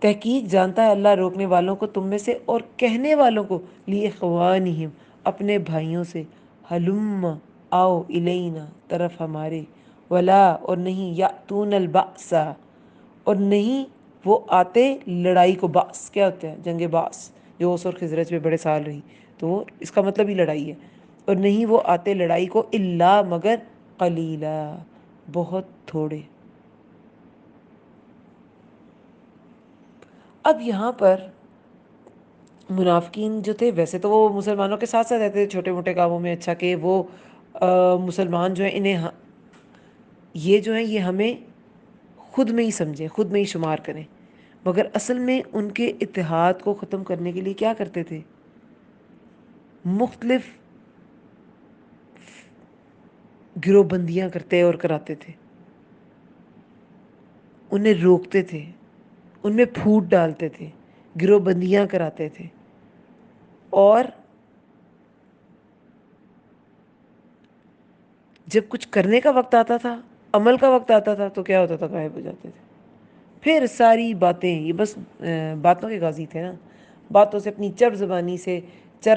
تحقیق جانتا ہے اللہ روکنے والوں کو تم میں سے، اور کہنے والوں کو، لی اپنے بھائیوں سے، ہلم، آؤ، الینا، طرف ہمارے، ولا، اور نہیں، یاتون البأس، اور نہیں وہ آتے لڑائی کو۔ باس کیا ہوتا ہے؟ جنگ باس، جو اوس اور خزرج میں بڑے سال رہی، تو وہ اس کا مطلب ہی لڑائی ہے۔ اور نہیں وہ آتے لڑائی کو، الا، مگر، قلیلا، بہت تھوڑے۔ اب یہاں پر منافقین جو تھے، ویسے تو وہ مسلمانوں کے ساتھ ساتھ رہتے تھے چھوٹے موٹے کاموں میں، اچھا کہ وہ مسلمان جو ہیں انہیں یہ جو ہیں یہ ہمیں خود میں ہی سمجھیں، خود میں ہی شمار کریں، مگر اصل میں ان کے اتحاد کو ختم کرنے کے لیے کیا کرتے تھے؟ مختلف گروہ بندیاں کرتے اور کراتے تھے، انہیں روکتے تھے، ان میں پھوٹ ڈالتے تھے، گروہ بندیاں کراتے تھے، اور جب کچھ کرنے کا وقت آتا تھا، عمل کا وقت آتا تھا، تو کیا ہوتا تھا؟ غائب ہو جاتے تھے۔ پھر ساری باتیں، یہ بس باتوں کے غازی تھے نا، باتوں سے، اپنی چرب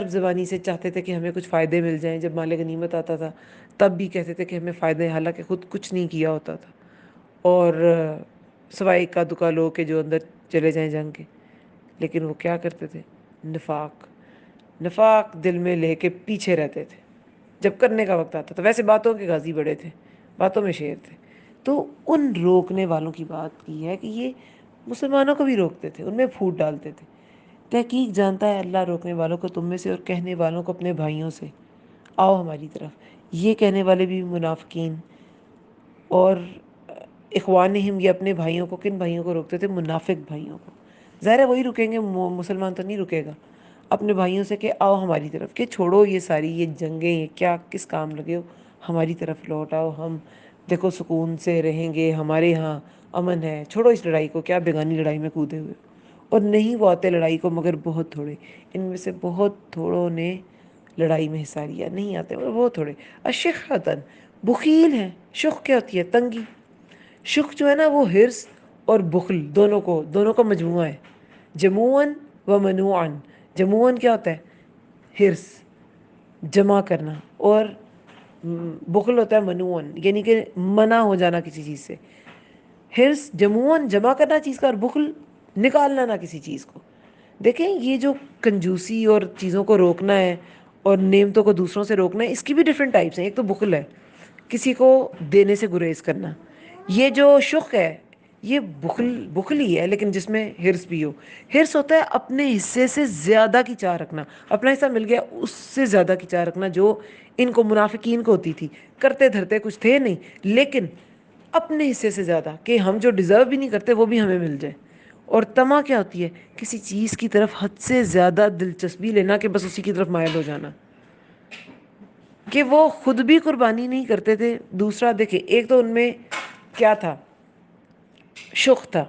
زبانی سے چاہتے تھے کہ ہمیں کچھ فائدے مل جائیں۔ جب مال غنیمت آتا تھا تب بھی کہتے تھے کہ ہمیں فائدے، حالانکہ خود کچھ نہیں کیا ہوتا تھا، اور سوائے اکا دکا لوگ کے جو اندر چلے جائیں جنگ کے، لیکن وہ کیا کرتے تھے؟ نفاق، نفاق دل میں لے کے پیچھے رہتے تھے جب کرنے کا وقت آتا تھا۔ ویسے باتوں کے غازی بڑے تھے، باتوں میں شیر تھے۔ تو ان روکنے والوں کی بات کی ہے کہ یہ مسلمانوں کو بھی روکتے تھے، ان میں پھوٹ ڈالتے تھے۔ تحقیق جانتا ہے اللہ روکنے والوں کو تم میں سے، اور کہنے والوں کو اپنے بھائیوں سے، آؤ ہماری طرف۔ یہ کہنے والے بھی منافقین، اور اخوانہم، یہ اپنے بھائیوں کو، کن بھائیوں کو روکتے تھے؟ منافق بھائیوں کو۔ ظاہر ہے وہی رکیں گے، مسلمان تو نہیں رکے گا، اپنے بھائیوں سے کہ آؤ ہماری طرف، کہ چھوڑو یہ ساری یہ جنگیں، یہ کیا کس کام لگے ہو، ہماری طرف لوٹ آؤ، ہم دیکھو سکون سے رہیں گے، ہمارے ہاں امن ہے، چھوڑو اس لڑائی کو، کیا بیگانی لڑائی میں کودے ہوئے. اور نہیں وہ آتے لڑائی کو مگر بہت تھوڑے، ان میں سے بہت تھوڑوں نے لڑائی میں حصہ لیا، نہیں آتے مگر بہت تھوڑے. اشحتن بخیل ہیں. شح کیا ہوتی ہے؟ تنگی. شح جو ہے نا وہ حرص اور بخل دونوں کا مجموعہ ہے. جموعاً و منوعاً. جموعاً کیا ہوتا ہے؟ حرص، جمع کرنا، اور بخل ہوتا ہے منوعاً یعنی کہ منع ہو جانا کسی چیز سے. حرص جموعاً جمع کرنا چیز کا، اور بخل نکالنا نہ کسی چیز کو. دیکھیں یہ جو کنجوسی اور چیزوں کو روکنا ہے اور نعمتوں کو دوسروں سے روکنا ہے، اس کی بھی ڈفرینٹ ٹائپس ہیں. ایک تو بخل ہے، کسی کو دینے سے گریز کرنا. یہ جو شخ ہے یہ بخل ہی ہے لیکن جس میں حرص بھی ہو. حرص ہوتا ہے اپنے حصے سے زیادہ کی چاہ رکھنا. اپنا حصہ مل گیا اس سے زیادہ کی چاہ رکھنا، جو ان کو منافقین کو ہوتی تھی. کرتے دھرتے کچھ تھے نہیں لیکن اپنے حصے سے زیادہ، کہ ہم جو ڈیزرو بھی نہیں کرتے وہ بھی ہمیں مل جائے. اور طمع کیا ہوتی ہے؟ کسی چیز کی طرف حد سے زیادہ دلچسپی لینا کہ بس اسی کی طرف مائل ہو جانا، کہ وہ خود بھی قربانی نہیں کرتے تھے. دوسرا دیکھیں، ایک تو ان میں کیا تھا؟ شخ تھا،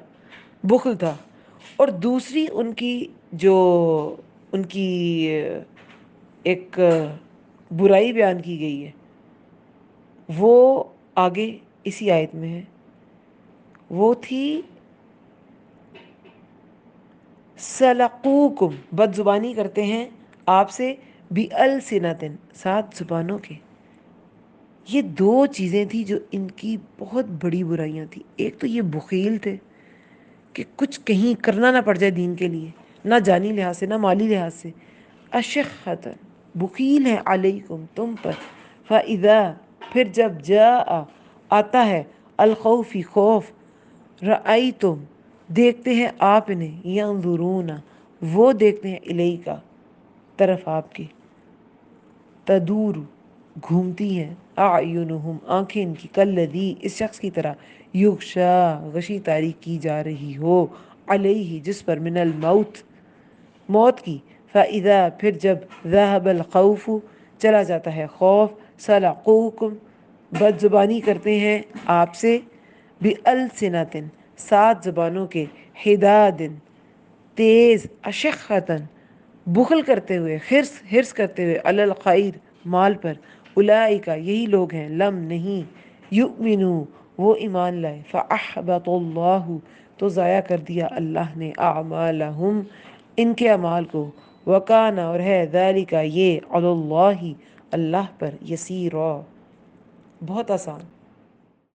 بخل تھا. اور دوسری ان کی ایک برائی بیان کی گئی ہے، وہ آگے اسی آیت میں ہے. وہ تھی سلقوکم، بد زبانی کرتے ہیں آپ سے، بِأَلْسِنَةٍ، 7 زبانوں کے. یہ 2 چیزیں تھیں جو ان کی بہت بڑی برائیاں تھیں. ایک تو یہ بخیل تھے کہ کچھ کہیں کرنا نہ پڑ جائے دین کے لیے، نہ جانی لحاظ سے نہ مالی لحاظ سے. اشحۃ بخیل ہے، علیکم تم پر. فَإِذَا پھر جب جاء آتا ہے، الخوف خوف، رأیتم دیکھتے ہیں آپ انہیں، ینظرون وہ دیکھتے ہیں، الیکا طرف آپ کی، تدور گھومتی ہیں، اعینہم آنکھیں ان کی، کالذی اس شخص کی طرح، یغشا غشی طاری کی جا رہی ہو، علیہ جس پر، من الموت موت کی. فَإِذَا پھر جب ذَهَبَ الْخَوْفُ چلا جاتا ہے خوف، سَلَقُوكُم بد زبانی کرتے ہیں آپ سے، بِأَلْسِنَةٍ 7 زبانوں کے، حِدَادٍ تیز، اشحتاً بخل کرتے ہوئے، حرص کرتے ہوئے، علی الخیر مال پر. اولئک یہی لوگ ہیں، لم نہیں، یؤمنوا وہ ایمان لائے، فاحبط اللہ تو ضائع کر دیا اللہ نے، اعمالہم ان کے اعمال کو، وکان اور ہے، ذالک یہ، علی اللہ اللہ پر، یسیرا بہت آسان.